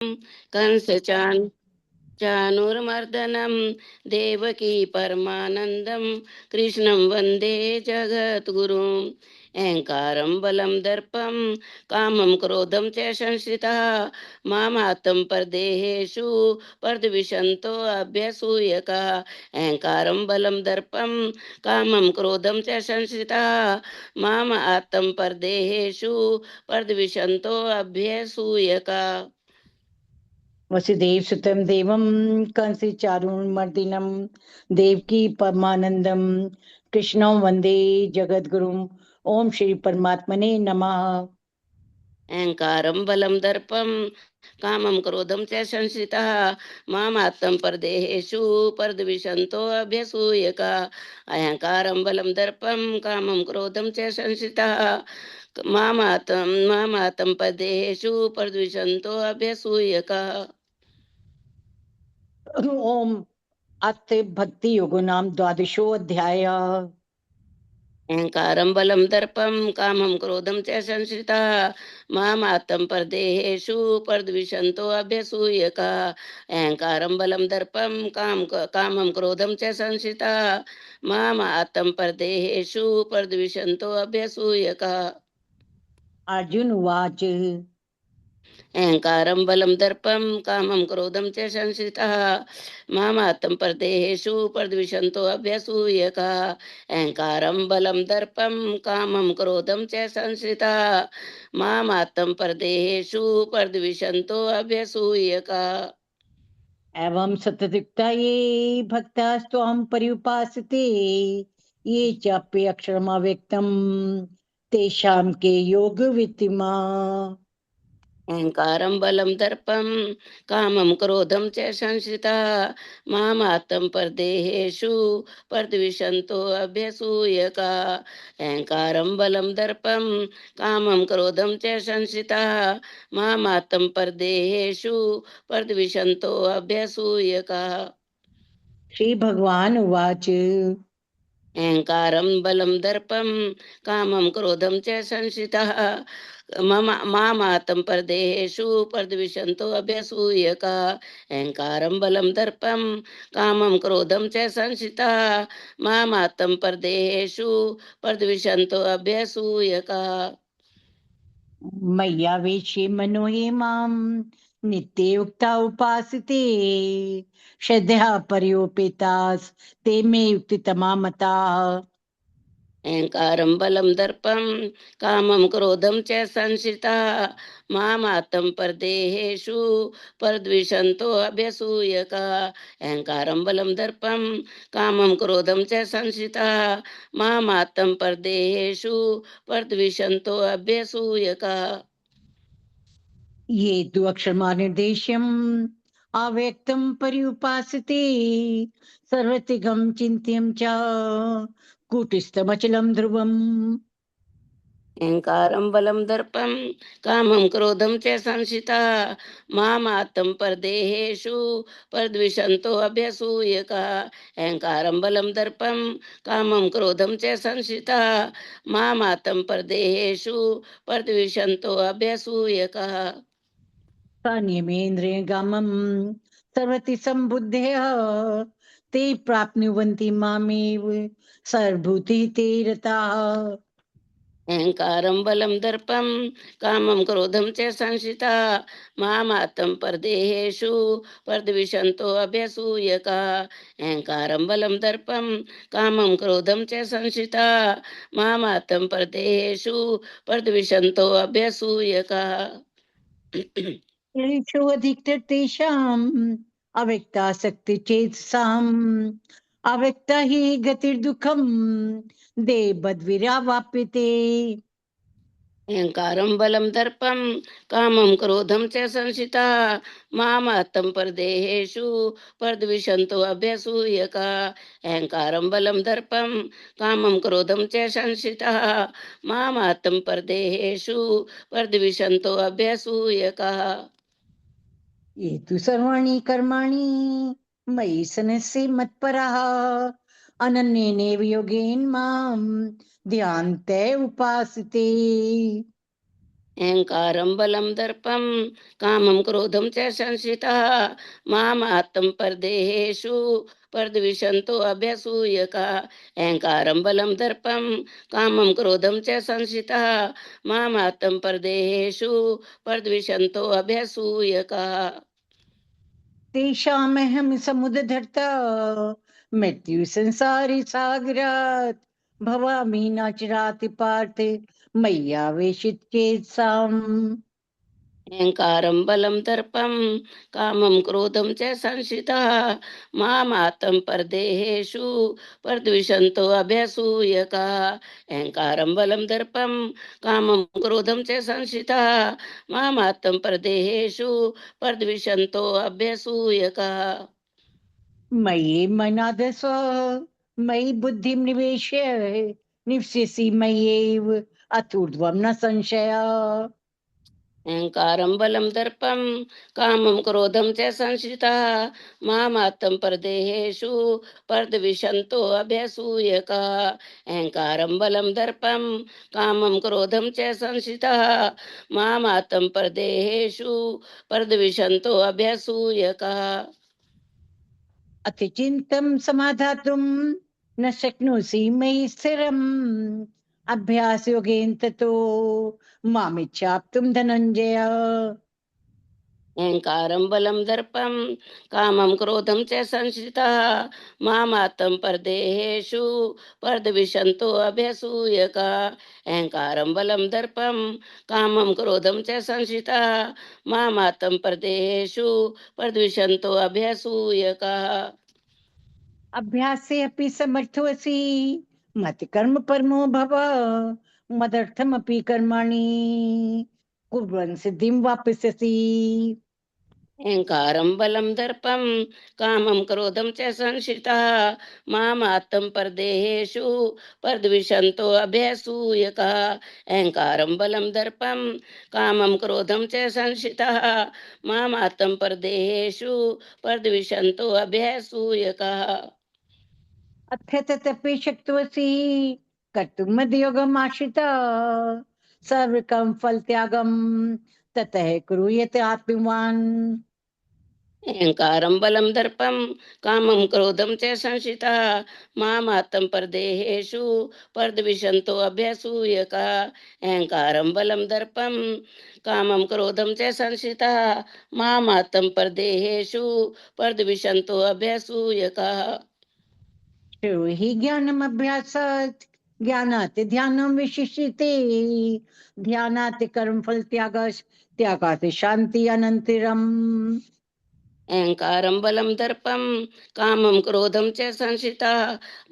कंस चाणूरमर्दनं देवकी परमानन्दं कृष्णं वन्दे जगद्गुरुम् अहङ्कारं बलं दर्पं कामं क्रोधं च संश्रितः मामात्म परदेहेषु परद्विषन्तो अभ्यसूयकः अहङ्कारं बलं दर्पं कामं क्रोधं च संश्रितः माम आत्म परदेहेषु परद्विषन्तो अभ्यसूयकः। वसुदेव सुतम देवम कंसी चारुमर्दिनम देवकी परमानंदम कृष्णं वंदे जगद्गुरुम। ओम श्री परमात्मने नमः। अहंकारं बलं दर्पं कामं क्रोधं च संश्रितः मामात्तं परदेहेषु परद्विषन्तो अभ्यसूयका अहंकारं बलं दर्पं कामं क्रोधं च संश्रितः मामातं परदेहेषु परद्विषन्तो अभ्यसूयका। ओम अथ भक्ति योगो नाम द्वादशो अध्याय। अहंकारं बलं दर्पं कामं क्रोधं च संश्रितः मामात्तं परदेहेषु परद्विषन्तो अभ्यसूयका अहंकारं बलं दर्पं कामं क्रोधं च संश्रितः मामात्तं परदेहेषु परद्विषन्तो अभ्यसूयका। अर्जुन उवाच अहंकारं बलं दर्पं कामं क्रोधं च संश्रितः मामात्म परदेहेषु परद्विषन्तो अभ्यसूयका अहंकारं बलं दर्पं कामं क्रोधं च संश्रितः मामात्म परदेहेषु परद्विषन्तो अभ्यसूयका। एवं सततयुक्ता ये भक्तास्त्वां पर्युपासते ये चाप्य अक्षरमव्यक्तम तेषां के योग वित्तिमा। अहंकारं बलं दर्पं कामं क्रोधं च संश्रितः मामात्म परदेहेषु परद्विषन्तो अभ्यसूयका अहंकारं बलं दर्पं कामं क्रोधं च संश्रितः मामात्म परदेहेषु परद्विषन्तो अभ्यसूयका। श्री भगवान उवाच अहंकारं बलं दर्पं कामं क्रोधं च संश्रितः मम मामातं परदेहेषु परद्विषन्तो अभ्यसूयका अहंकारं बलं दर्पं कामं क्रोधं च संश्रितः मामातं परदेहेषु परद्विषन्तो अभ्यसूयका। मय्यावेशे मनो ये माम नित्ययुक्ता उपासते श्रद्धया पर्योपेतास ते मे युक्तितमा मता। अहंकारं बलं दर्पं कामं क्रोधं च संश्रितः मामात्म परदेहेषु परद्विषन्तो अभ्यसूयका अहंकारं बलं दर्पं कामं क्रोधं च संश्रितः मामात्म परदेहेषु परद्विषन्तो अभ्यसूयका। ये तु अक्षरमानिर्देश्यम अव्यक्तं पर्युपासते सर्वतिगं चिन्त्यं च कूटस्थमचलं ध्रुवम्। अहंकारं बलं दर्पं कामं क्रोधं च संश्रितः मामात्म परदेहेषु परद्विषन्तो अभ्यसूयका अहंकारं बलं दर्पं कामं क्रोधं च संश्रितः मामात्म परदेहेषु परद्विषन्तो अभ्यसूयका। संयमेन्द्रियगमं सर्वति सम्बुद्धयः ते प्राप्नुवन्ति मामेव सर्वभूते ते रताः। अहंकारं बलं दर्पं कामं क्रोधं च संश्रितः मामात्म परदेहेषु परद्विषन्तो अभ्यसूयका अहंकारं बलं दर्पं कामं क्रोधं च संश्रितः मामात्म परदेहेषु परद्विषन्तो अभ्यसूयका। क्लेशो अधिकतर तेषाम् अव्यक्तासक्तिचेतसाम् अव्यक्ता हि गतिर्दुःखम् देवद्विरावाप्यते। अहंकारं बलं दर्पं कामं क्रोधं च संश्रितः मामात्म परदेहेषु परद्विषन्तो अभ्यसूयका अहंकारं बलं दर्पं कामं क्रोधं च संश्रितः मामात्म परदेहेषु परद्विषन्तो अभ्यसूयका। ये तु सर्वाणि कर्माणि मयि सनस्य मत्पराः अनन्येनैव योगेन माम् ध्यान्ते उपासते। अहङ्कारं बलं दर्पं कामं क्रोधं च संश्रितः मामात्तं परदेहेषु परद्विषन्तो अभ्यसूयका अहङ्कारं बलं दर्पं कामं क्रोधं च संश्रितः मामात्तं परदेहेषु परद्विषन्तो अभ्यसूयका तेषामहं समुद्धर्ता मृत्यु संसारि सागरात् भवामि न चिराति पार्थ मय्यावेशित चेत्साम्। अहङ्कारं बलं दर्पं कामं क्रोधं च संश्रितः मामात्तं परदेहेषु परद्विषन्तो अभ्यसूयका अहङ्कारं बलं दर्पं कामं क्रोधं च संश्रितः मामात्तं परदेहेषु परद्विषन्तो अभ्यसूयका मयि मनादस्व मयि बुद्धिं निवेश्य निवस्यसि मय्येव अतूर्ध्वं न संशया। अहङ्कारं बलं दर्पं कामं क्रोधं च संश्रितः मामात्तं परदेहेषु परद्विषन्तो अभ्यसूयका अहङ्कारं बलं दर्पं कामं क्रोधं च संश्रितः मामात्तं परदेहेषु परद्विषन्तो अभ्यसूयका अतिचिन्तं समाधातुं न शक्नोषि मयि स्थिरम् अभ्यासयोगेन ततो मामिच्छाप्तुं धनञ्जय। अहङ्कारं बलं दर्पं कामं क्रोधं च संश्रितः मामात्तं परदेहेषु परद्विषन्तो अभ्यसूयका अहङ्कारं बलं दर्पं कामं क्रोधं च संश्रितः मामात्तं परदेहेषु परद्विषन्तो अभ्यसूयका अभ्यासे अपि समर्थोऽसि मत कर्म परमो भव मदर्थमपि कर्माणि कुर्वन् सिद्धिं वाप्स्यसि। अहङ्कारं बलं दर्पं कामं क्रोधं च संश्रितः मामात्तं परदेहेषु परद्विषन्तो अभ्यसूयकः अहङ्कारं बलं दर्पं कामं क्रोधं च संश्रितः मामात्तं परदेहेषु परद्विषन्तो अभ्यसूयकः अथ तदपि शक्तोऽसि कर्तुं मद्योगमाश्रिता सर्वकं फलत्यागं ततः कुरु यत् आत्मवान्। अहङ्कारं बलं दर्पं कामं क्रोधं च संश्रितः मामात्तं परदेहेषु परद्विषन्तो अभ्यसूयका अहङ्कारं बलं दर्पं कामं क्रोधं च संश्रितः मामात्तं परदेहेषु परद्विषन्तो अभ्यसूयका श्रेयो हि ज्ञानमभ्यासात् ज्ञानात् ध्यानं विशिष्यते ध्यानात् कर्मफल त्यागात् शान्ति अनन्तरम्। अहङ्कारं बलं दर्पं कामं क्रोधं च संश्रितः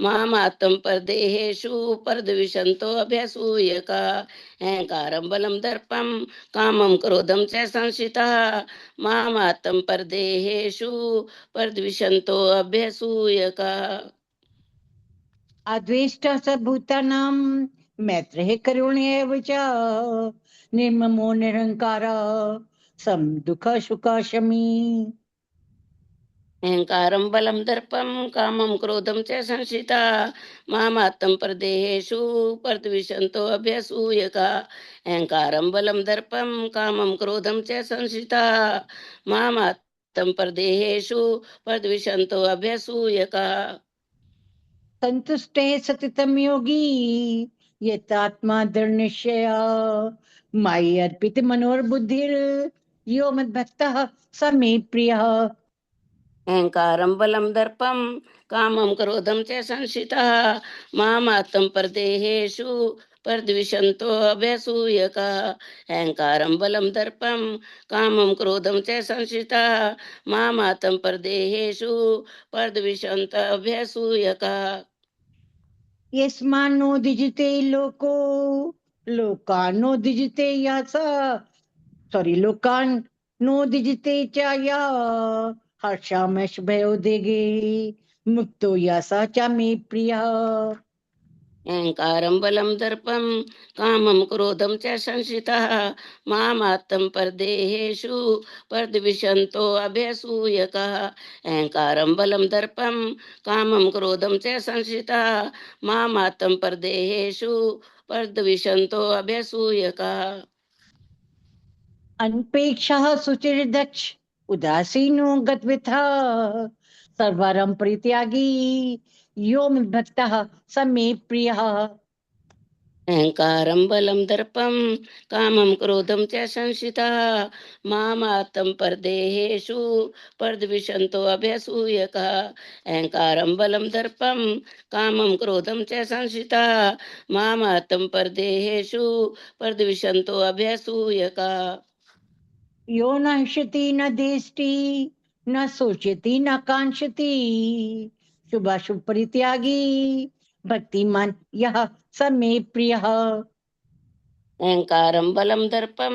मामात्तं परदेहेषु परद्विषन्तो अभ्यसूयका अहङ्कारं बलं दर्पं कामं क्रोधं च संश्रितः मामात्तं परदेहेषु परद्विषन्तो अभ्यसूयका अद्वेष्टा स भूतानां मैत्रः करुणे एव च निर्ममो निरहङ्कार सम दुःख सुख शमी। अहङ्कारं बलं दर्पं कामं क्रोधं च संश्रिता मामात्तं परदेहेषु परद्विषन्तो अभ्यसूयका अहङ्कारं बलं दर्पं कामं क्रोधं च संश्रिता मामात्तं परदेहेषु परद्विषन्तो अभ्यसूयका संतुष्टे सततं योगी यतात्मा दृढ़ निश्चय मयि अर्पित मनोर्बुद्धिर् यो मद्भक्तः स मे प्रियः। अहङ्कारं बलं दर्पं कामं क्रोधं च संश्रितः मामात्तं परदेहेषु परद्विषन्तो अभ्यसूयका अहङ्कारं बलं दर्पं कामं क्रोधं च संश्रितः मामात्तं परदेहेषु परद्विषन्त अभ्यसूयका यस्मान्नो दिजते लोको लोकानो दिजते यास सॉरी लोकान नो दिजते चाया हर्षामश भयो देगे मुक्तो यासा च मे प्रिया। अहङ्कारं बलं दर्पं कामं क्रोधं च संश्रितः मामात्तं परदेहेषु परद्विषन्तो अभ्यसूयकः अहङ्कारं बलं दर्पं कामं क्रोधं च संश्रितः मामात्तं परदेहेषु परद्विषन्तो अभ्यसूयकः अनपेक्षः शुचिर्दक्ष उदासीनो गद्विथा सर्वरं परित्यागी यो मद्भक्तः स मे प्रियः। अहंकारं बलं दर्पं कामं क्रोधं च संश्रितः मामात्तं परदेहेषु परद्विषन्तो अभ्यसूयकः। अहंकारं बलं दर्पं कामं क्रोधं च संश्रितः मामात्तं परदेहेषु परद्विषन्तो अभ्यसूयकः। यो न हृष्यति न देष्टि न सोचति न कांक्षति शुभाशुभ परित्यागी भक्तिमान यह स मे प्रियः। अहंकारं बलं दर्पं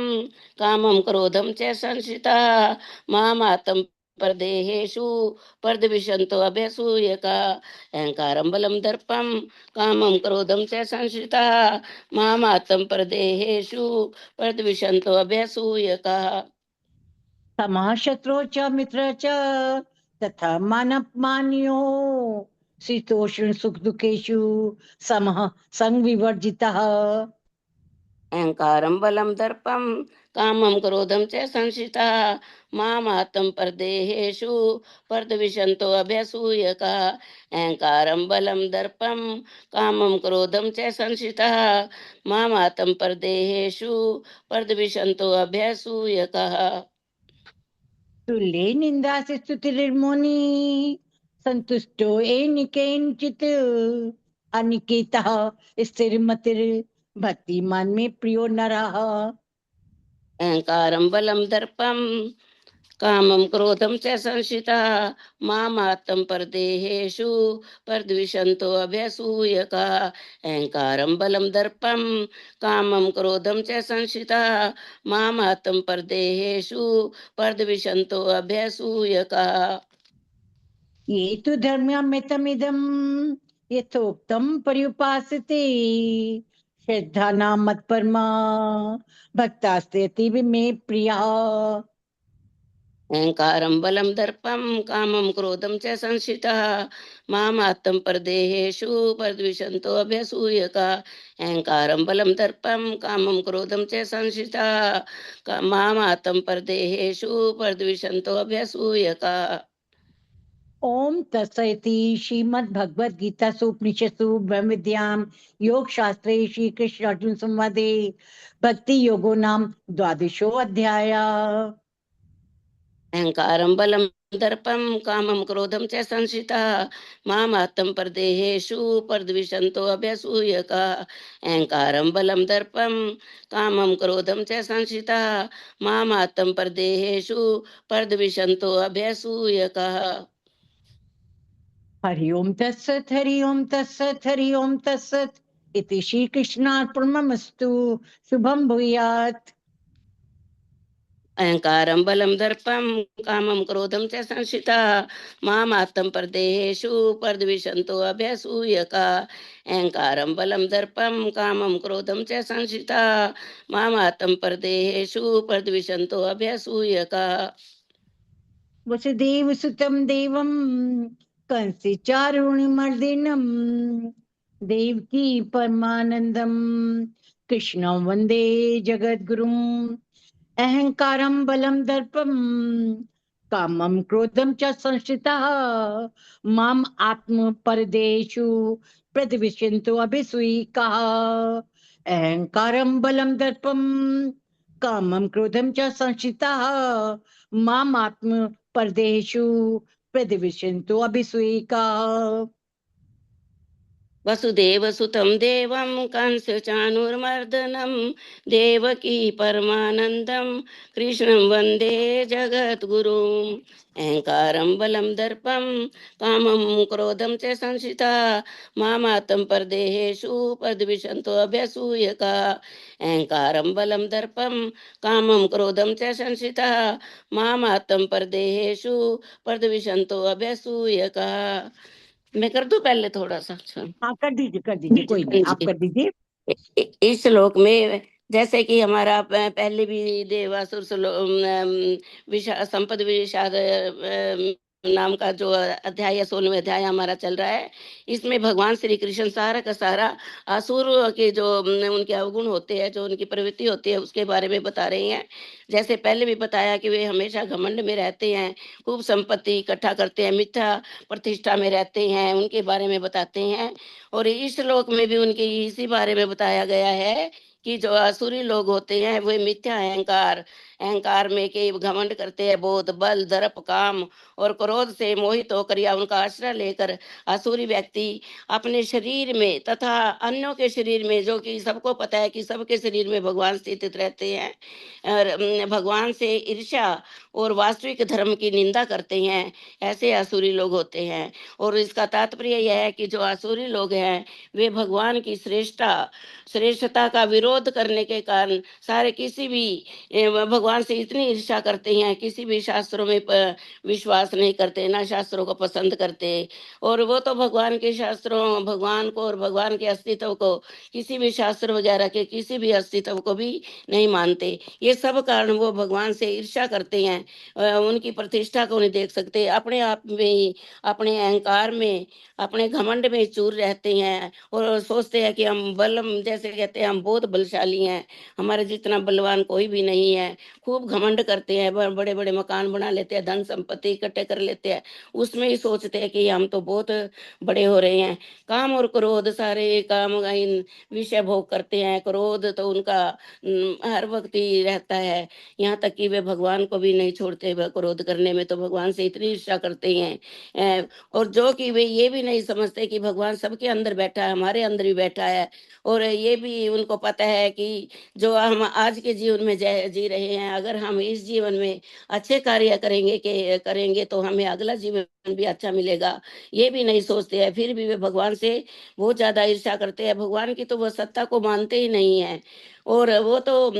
कामं क्रोधं च संश्रितः मामात्तं परदेहेषु परद्विषन्तो अभ्यसूयका। अहंकारं बलं दर्पं कामं क्रोधं च संश्रितः मामात्तं परदेहेषु परद्विषन्तो अभ्यसूयका। समः शत्रु च मित्र च तथा मानपमान्यो शीतोष्ण सुख दुखेषु समः संग विवर्जितः। अहंकारं बलं दर्पं कामं क्रोधं च संश्रितः मामात्तं परदेहेषु परद्विषन्तो अभ्यसूयकः। अहंकारं बलं दर्पं कामं क्रोधं च संश्रितः मामात्तं परदेहेषु परद्विषन्तो अभ्यसूयकः। तुल्ये निंदा से स्तुतिर्मुनि संतुष्टो एनिकेनचित् अनिकेतः स्थिरमतिर् भक्तिमान में प्रियो नरः। अहंकारं बलं दर्पं कामं क्रोधं च संश्रितः मामात्तं परदेहेषु परद्विषन्तो अभ्यसूयकः। अहंकारं बलं दर्पं कामं क्रोधं च संश्रितः मामात्तं परदेहेषु परद्विषन्तो अभ्यसूयकः। ये तु धर्म्यमिदं यथोक्तं पर्युपासते श्रद्धा मत्परमा भक्तास्ते अतीव मे प्रिया। अहंकारं बलं दर्पं कामं क्रोधं च संश्रितः मामात्तं परदेहेषु परद्विषन्तो अभ्यसूयकः। अहंकारं बलं दर्पं कामं क्रोधं च संश्रितः मामात्तं परदेहेषु परद्विषन्तो अभ्यसूयकः। ओम तत्सैति श्रीमद्भगवद गीतासु उपनिषत्सु ब्रह्म विद्याम योग शास्त्रे श्री कृष्ण अर्जुन संवादे भक्ति योगो नाम द्वादशो अध्याय। अहंकारं बलं दर्पं कामं क्रोधं च संश्रितः मामात्तं परदेहेषु परद्विषन्तो अभ्यसूयकः। अहंकारं बलं दर्पं कामं क्रोधं च संश्रितः मामात्तं परदेहेषु परद्विषन्तो अभ्यसूयकः। हरि ओम तत्सत हरि ओम तत्सत हरि ओम तत्सत इति श्री कृष्णार्पणमस्तु शुभम भूयात्। अहंकारं बलं दर्पं कामं क्रोधं च संश्रितः मामात्तं परदेहेषु परद्विषन्तो अभ्यसूयकः। अहंकारं बलं दर्पं कामं क्रोधं च संश्रितः मामात्तं परदेहेषु परद्विषन्तो अभ्यसूयकः। वसुदेव सुतं देवं कंसी चारुणिमर्दिनं देवकी परमानंदम कृष्णं वंदे जगद्गुरुम। अहंकारं बलं दर्पं कामं क्रोधं च संश्रितः माम आत्म परदेशु प्रतिविशन्तु अभिसूयिकाः। अहंकारं बलं दर्पं कामं क्रोधं च संश्रितः माम आत्म परदेशु प्रतिविशन्तु अभिसूयिकाः। वसुदेवसुतं देवं कंसचाणूरमर्दनं देवकी परमानन्दं कृष्णं वन्दे जगद्गुरुम्। अहंकारं बलं दर्पं कामं क्रोधं च संश्रितः मामात्तं परदेहेषु परद्विषन्तो अभ्यसूयकः। अहंकारं बलं दर्पं कामं क्रोधं च संश्रितः मामात्तं परदेहेषु परद्विषन्तो अभ्यसूयकः। मैं कर दूं पहले थोड़ा सा। अच्छा हाँ कर दीजिए कोई नहीं आप जी। कर दीजिए। इस श्लोक में जैसे कि हमारा पहले भी देवासुर विषा संपद विषाद नाम का जो अध्याय है, 16वें अध्याय हमारा चल रहा है। इसमें भगवान श्री कृष्ण सारा का सारा असुर के जो उनके अवगुण होते हैं, जो उनकी प्रवृत्ति होती है, उसके बारे में बता रहे हैं। जैसे पहले भी बताया कि वे हमेशा घमंड में रहते हैं, खूब संपत्ति इकट्ठा करते हैं, मिथ्या प्रतिष्ठा में रहते हैं, उनके बारे में बताते हैं। और इस श्लोक में भी उनके इसी बारे में बताया गया है कि जो असुरी लोग होते हैं वे मिथ्या अहंकार अहंकार में के घमंड करते हैं, बोध, बल, दर्प, काम और क्रोध से मोहित होकर या उनका आश्रय लेकर असुरी व्यक्ति अपने शरीर में तथा अन्यों के शरीर में, जो कि सबको पता है कि सबके शरीर में भगवान स्थित रहते हैं, और भगवान से ईर्ष्या और वास्तविक धर्म की निंदा करते हैं, ऐसे असुरी लोग होते हैं। और इसका तात्पर्य यह है कि जो असुरी लोग हैं वे भगवान की श्रेष्ठता का विरोध करने के कारण सारे किसी भी भगवान से इतनी ईर्ष्या करते हैं, किसी भी शास्त्रों में विश्वास नहीं करते, ना शास्त्रों को पसंद करते। और वो तो भगवान के शास्त्रों, भगवान को और भगवान के अस्तित्व को, किसी भी शास्त्र वगैरह के किसी भी अस्तित्व को भी नहीं मानते। ये सब कारण वो भगवान से ईर्ष्या करते हैं, उनकी प्रतिष्ठा को नहीं देख सकते, अपने आप में ही, अपने अहंकार में, अपने घमंड में चूर रहते हैं और सोचते हैं कि हम जैसे कहते हैं हम बहुत बलशाली हैं, हमारे जितना बलवान कोई भी नहीं है। खूब घमंड करते हैं, बड़े बड़े मकान बना लेते हैं, धन संपत्ति इकट्ठे कर लेते हैं, उसमें ही सोचते हैं कि हम तो बहुत बड़े हो रहे हैं। काम और क्रोध, सारे काम इन विषय भोग करते हैं। क्रोध तो उनका हर वक्त ही रहता है, यहाँ तक कि वे भगवान को भी नहीं छोड़ते। वह क्रोध करने में तो भगवान से इतनी ईर्ष्या करते हैं। और जो कि वे ये भी नहीं समझते कि भगवान सबके अंदर बैठा है, हमारे अंदर भी बैठा है। और ये भी उनको पता है कि जो हम आज के जीवन में जी रहे हैं, अगर हम इस जीवन में अच्छे कार्य करेंगे तो हमें अगला जीवन भी अच्छा मिलेगा। ये भी नहीं सोचते हैं, फिर भी वे भगवान से बहुत ज्यादा ईर्ष्या करते हैं। भगवान की तो वह सत्ता को मानते ही नहीं है। और वो तो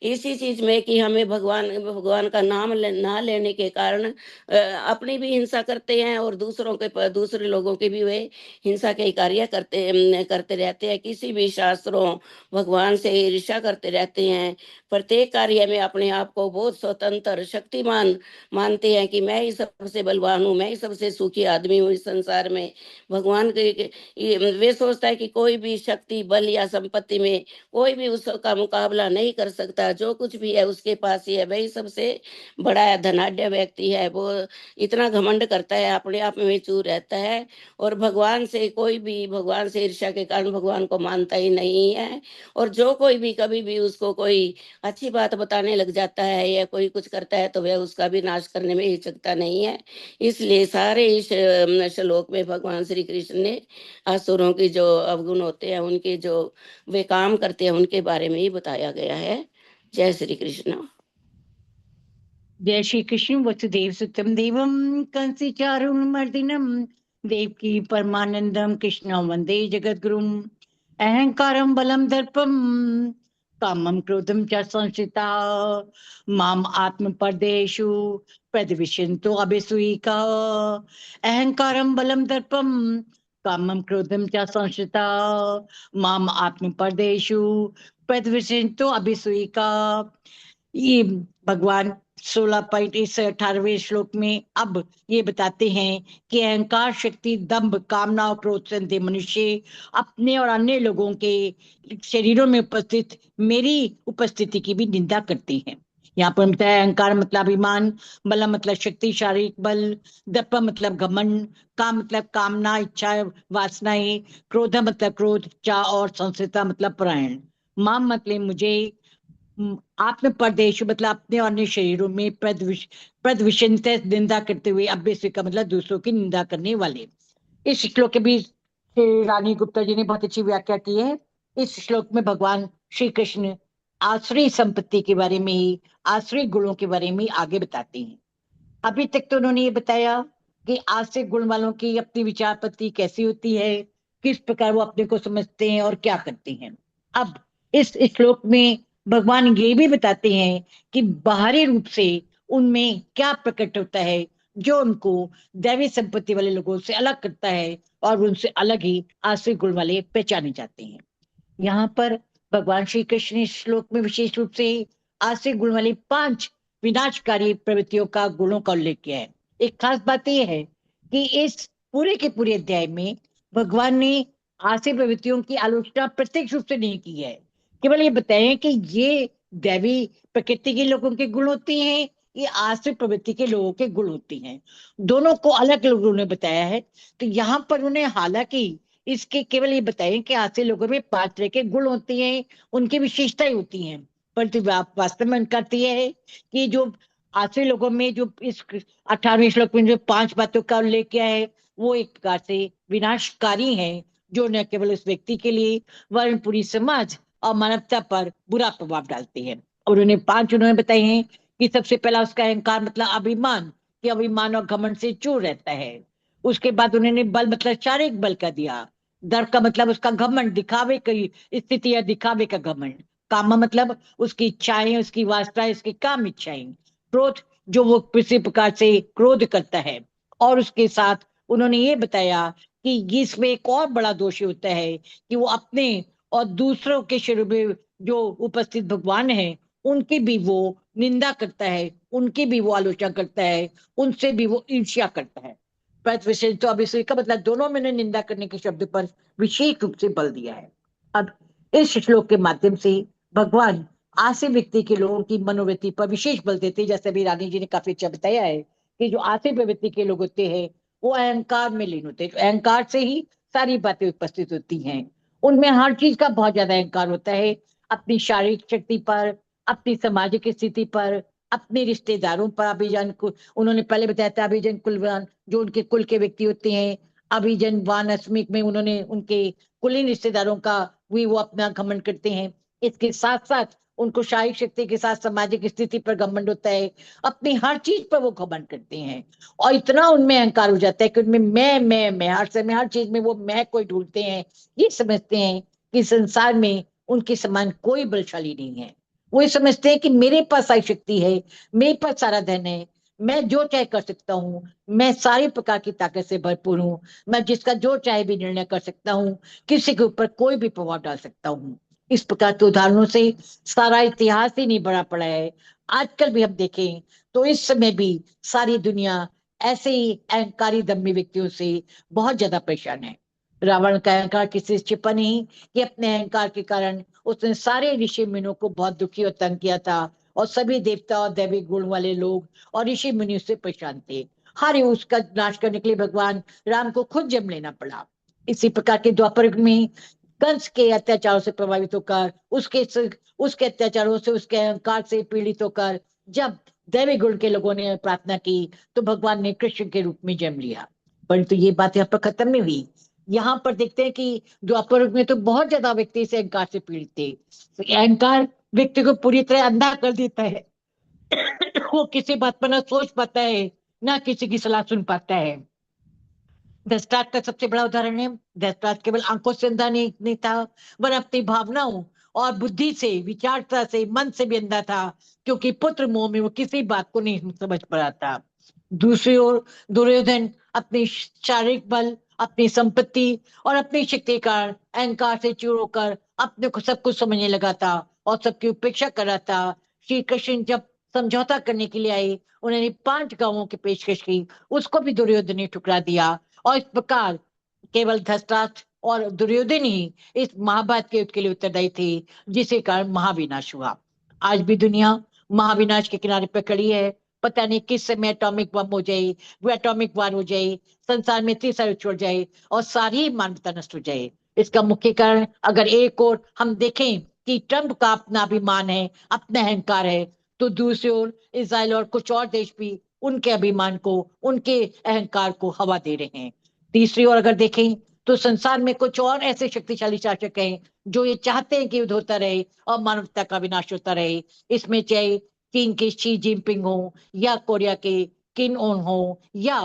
इसी चीज में कि हमें भगवान भगवान का नाम ना लेने के कारण अपनी भी हिंसा करते हैं और दूसरे लोगों के भी वे हिंसा के कार्य करते रहते हैं। किसी भी शास्त्रों, भगवान से ईर्ष्या करते रहते हैं। प्रत्येक कार्य में अपने आप को बहुत स्वतंत्र, शक्तिमान मानते हैं कि मैं ही सबसे बलवान हूँ, मैं ही सबसे सुखी आदमी हूँ इस संसार में। भगवान वे सोचता है कि कोई भी शक्ति, बल या संपत्ति में कोई भी उसका मुकाबला नहीं कर सकता। जो कुछ भी है उसके पास ही है, वही सबसे बड़ा है, धनाढ्य व्यक्ति है। वो इतना घमंड करता है, अपने आप में चूर रहता है। और भगवान से ईर्ष्या के कारण भगवान को मानता ही नहीं है। और जो कोई भी कभी भी उसको कोई अच्छी बात बताने लग जाता है या कोई कुछ करता है तो वह उसका भी नाश करने में हिचकता नहीं है। इसलिए सारे इस श्लोक में भगवान श्री कृष्ण ने असुरों की जो अवगुण होते हैं, उनके जो वे काम करते हैं, उनके बारे में ही बताया गया है। जय श्री कृष्ण। जय श्री कृष्ण। वसुदेव सुतम देवम कंसी चारुमर्दिनम देवकी परमानंदम कृष्णं वंदे जगद्गुरुम। अहंकारं बलम दर्पम कामं क्रोधम च संश्रिता माम आत्म परदेशु प्रद्विषन्तो अभिसूयिका। अहंकारं बलम दर्पम कामं क्रोधम च संश्रिता माम आत्म परदेशु प्रद्विषन्तो अभिसूयिका। ये भगवान 16 इस 18वें श्लोक में अब ये बताते हैं कि अहंकार, शक्ति, दंभ, कामना और क्रोध से मनुष्य अपने और अन्य लोगों के शरीरों में उपस्थित मेरी उपस्थिति की भी निंदा करते हैं। यहाँ पर बताया अहंकार मतलब अभिमान, बल मतलब शक्ति, शारीरिक बल, दर्प मतलब घमंड, काम मतलब कामना, इच्छा, वासनाएं, क्रोध मतलब क्रोध, चा और संस्कृता मतलब परायण, माम मतलब मुझे, आत्म परदेश मतलब अपने और अन्य शरीरों में प्रद्विषण से निंदा करते हुए, अभ्यस का मतलब दूसरों की निंदा करने वाले। इस श्लोक के भी श्री रानी गुप्ता जी ने बहुत अच्छी व्याख्या की है। इस श्लोक में भगवान श्री कृष्ण आश्रय संपत्ति के बारे में ही, आश्रय गुणों के बारे में आगे बताते हैं। अभी तक तो उन्होंने ये बताया कि आश्रय गुण वालों की अपनी विचार पत्ति कैसी होती है, किस प्रकार वो अपने को समझते हैं और क्या करते हैं। अब इस श्लोक में भगवान ये भी बताते हैं कि बाहरी रूप से उनमें क्या प्रकट होता है जो उनको दैवी संपत्ति वाले लोगों से अलग करता है और उनसे अलग ही आश्रय गुण वाले पहचाने जाते हैं। यहाँ पर भगवान श्री कृष्ण इस श्लोक में विशेष रूप से आश्रय गुण वाली 5 विनाशकारी प्रवृत्तियों का, गुणों का उल्लेख किया है। एक खास बात यह है कि इस पूरे के पूरे अध्याय में भगवान ने आसुरी प्रवृत्तियों की आलोचना प्रत्यक्ष रूप से नहीं की है। केवल ये बताएं कि ये दैवी प्रकृति के लोगों के गुण होते हैं, ये आसुरी प्रवृत्ति के लोगों के गुण होते हैं। दोनों को अलग लोगों ने बताया है। तो यहाँ पर उन्हें हालांकि इसके केवल ये बताएं कि आसुरी लोगों में 5 तरह के गुण होते हैं, उनकी विशेषताएं होती हैं। परंतु वास्तव में उनका अर्थ यह है कि जो आसुरी लोगों में जो इस 18वें श्लोक में जो 5 बातों का उल्लेख किया है, वो एक प्रकार से विनाशकारी है, जो न केवल उस व्यक्ति के लिए वरन पूरी समाज और मानवता पर बुरा प्रभाव डालते हैं। और उन्हें 5 उन्होंने बताए हैं कि सबसे पहला उसका अहंकार मतलब अभिमान, कि अभिमान और घमंड से चूर रहता है। उसके बाद उन्होंने बल मतलब शारीरिक बल का दिया। दर्प का मतलब उसका घमंड, दिखावे की स्थिति या दिखावे का घमंड। काम मतलब उसकी इच्छाएं, उसकी वासनाएं, उसकी काम इच्छाएं। क्रोध, जो वो किसी प्रकार से क्रोध करता है। और उसके साथ उन्होंने ये बताया कि इसमें एक और बड़ा दोष होता है कि वो अपने और दूसरों के शरीर में जो उपस्थित भगवान है उनकी भी वो निंदा करता है, उनकी भी वो आलोचना करता है, उनसे भी वो ईर्ष्या करता है। प्रत विशेष तो अब इसका मतलब दोनों में निंदा करने के शब्द पर विशेष रूप से बल दिया है। अब इस श्लोक के माध्यम से भगवान आसे व्यक्ति के लोगों की मनोवृत्ति पर विशेष बल देते हैं। जैसे अभी रानी जी ने काफी अच्छा बताया है कि जो आसे प्रवृत्ति के लोग होते हैं वो अहंकार में लीन होते हैं। तो अहंकार से ही सारी बातें उपस्थित होती हैं। उनमें हर चीज का बहुत ज्यादा अहंकार होता है, अपनी शारीरिक शक्ति पर, अपनी सामाजिक स्थिति पर, अपने रिश्तेदारों पर। अभिजन को उन्होंने पहले बताया था, अभिजन कुलवान जो उनके कुल के व्यक्ति होते हैं, अभिजन वान अस्मिक में उन्होंने उनके कुलीन रिश्तेदारों का भी वो अपना घमंड करते हैं। इसके साथ साथ उनको शारीरिक शक्ति के साथ सामाजिक स्थिति पर घमंड होता है, अपनी हर चीज पर वो घमंड करते हैं। और इतना उनमें अहंकार हो जाता है कि उनमें मैं हर समय हर चीज में वो मैं कोई ढूंढते हैं। ये समझते हैं कि संसार में उनके समान कोई बलशाली नहीं है। वो ये समझते हैं कि मेरे पास सारी शक्ति है, मेरे पास सारा धन है, मैं जो चाहे कर सकता हूँ, मैं सारी प्रकार की ताकत से भरपूर हूँ, मैं जिसका जो चाहे भी निर्णय कर सकता हूँ, किसी के ऊपर कोई भी प्रभाव डाल सकता हूँ। इस प्रकार के उदाहरणों से सारा इतिहास ही नहीं भरा पड़ा है। आजकल भी हम देखें तो इस समय भी सारी दुनिया ऐसे ही अहंकारी दम्भी व्यक्तियों से बहुत ज्यादा परेशान है। रावण का अहंकार किसी से छिपा नहीं कि अपने अहंकार के कारण उसने सारे ऋषि मुनियों को बहुत दुखी और तंग किया था। और सभी देवता और दैविक गुण वाले लोग और ऋषि मुनि उससे परेशान थे। हर उसका नाश करने के लिए भगवान राम को खुद जन्म लेना पड़ा। इसी प्रकार के द्वापर युग में कंस के अत्याचारों से प्रभावित होकर, उसके अत्याचारों से, उसके अहंकार से पीड़ित होकर जब दैवी गुण के लोगों ने प्रार्थना की तो भगवान ने कृष्ण के रूप में जन्म लिया। परंतु ये बात यहाँ पर खत्म नहीं हुई। यहाँ पर देखते हैं कि द्वापर युग में तो बहुत ज्यादा व्यक्ति इस अहंकार से पीड़ित थे। तो अहंकार व्यक्ति को पूरी तरह अंधा कर देता है। वो किसी बात पर ना सोच पाता है, ना किसी की सलाह सुन पाता है। धृतराष्ट्र का सबसे बड़ा उदाहरण है। धृतराष्ट्र केवल आंखों से अंधा नहीं था, वह अपनी भावनाओं और बुद्धि से, विचारता से, मन से भी अंधा था, क्योंकि पुत्र मोह में वो किसी बात को नहीं समझ पा रहा था। दूसरी ओर दुर्योधन अपनी शारीरिक बल, अपनी संपत्ति और अपनी शक्ति के कारण अहंकार से चूर होकर अपने को सब कुछ समझने लगा था और सबकी उपेक्षा कर रहा था। श्री कृष्ण जब समझौता करने के लिए आए, उन्होंने 5 गांवों की पेशकश की, उसको भी दुर्योधन ने ठुकरा दिया। और इस प्रकार केवल धृतराष्ट्र और दुर्योधन ही इस महाभारत के युद्ध के लिए उत्तरदायी थे, जिसके कारण महाविनाश हुआ। आज भी दुनिया महाविनाश के किनारे पर खड़ी है। पता नहीं किस समय एटॉमिक बम हो जाए, वो एटॉमिक वार हो जाए, संसार में तीसरा छोड़ जाए और सारी मानवता नष्ट हो जाए। इसका मुख्य कारण अगर एक और हम देखें कि ट्रंप का अपना अभिमान है, अपना अहंकार है, तो दूसरी ओर इसराइल और कुछ और देश भी उनके अभिमान को, उनके अहंकार को हवा दे रहे हैं। तीसरी ओर अगर देखें तो संसार में कुछ और ऐसे शक्तिशाली शासक हैं जो ये चाहते हैं कि युद्ध होता रहे और मानवता का विनाश होता रहे। इसमें चाहे चीन के शी जिनपिंग हो, या कोरिया के किम ओन हो, या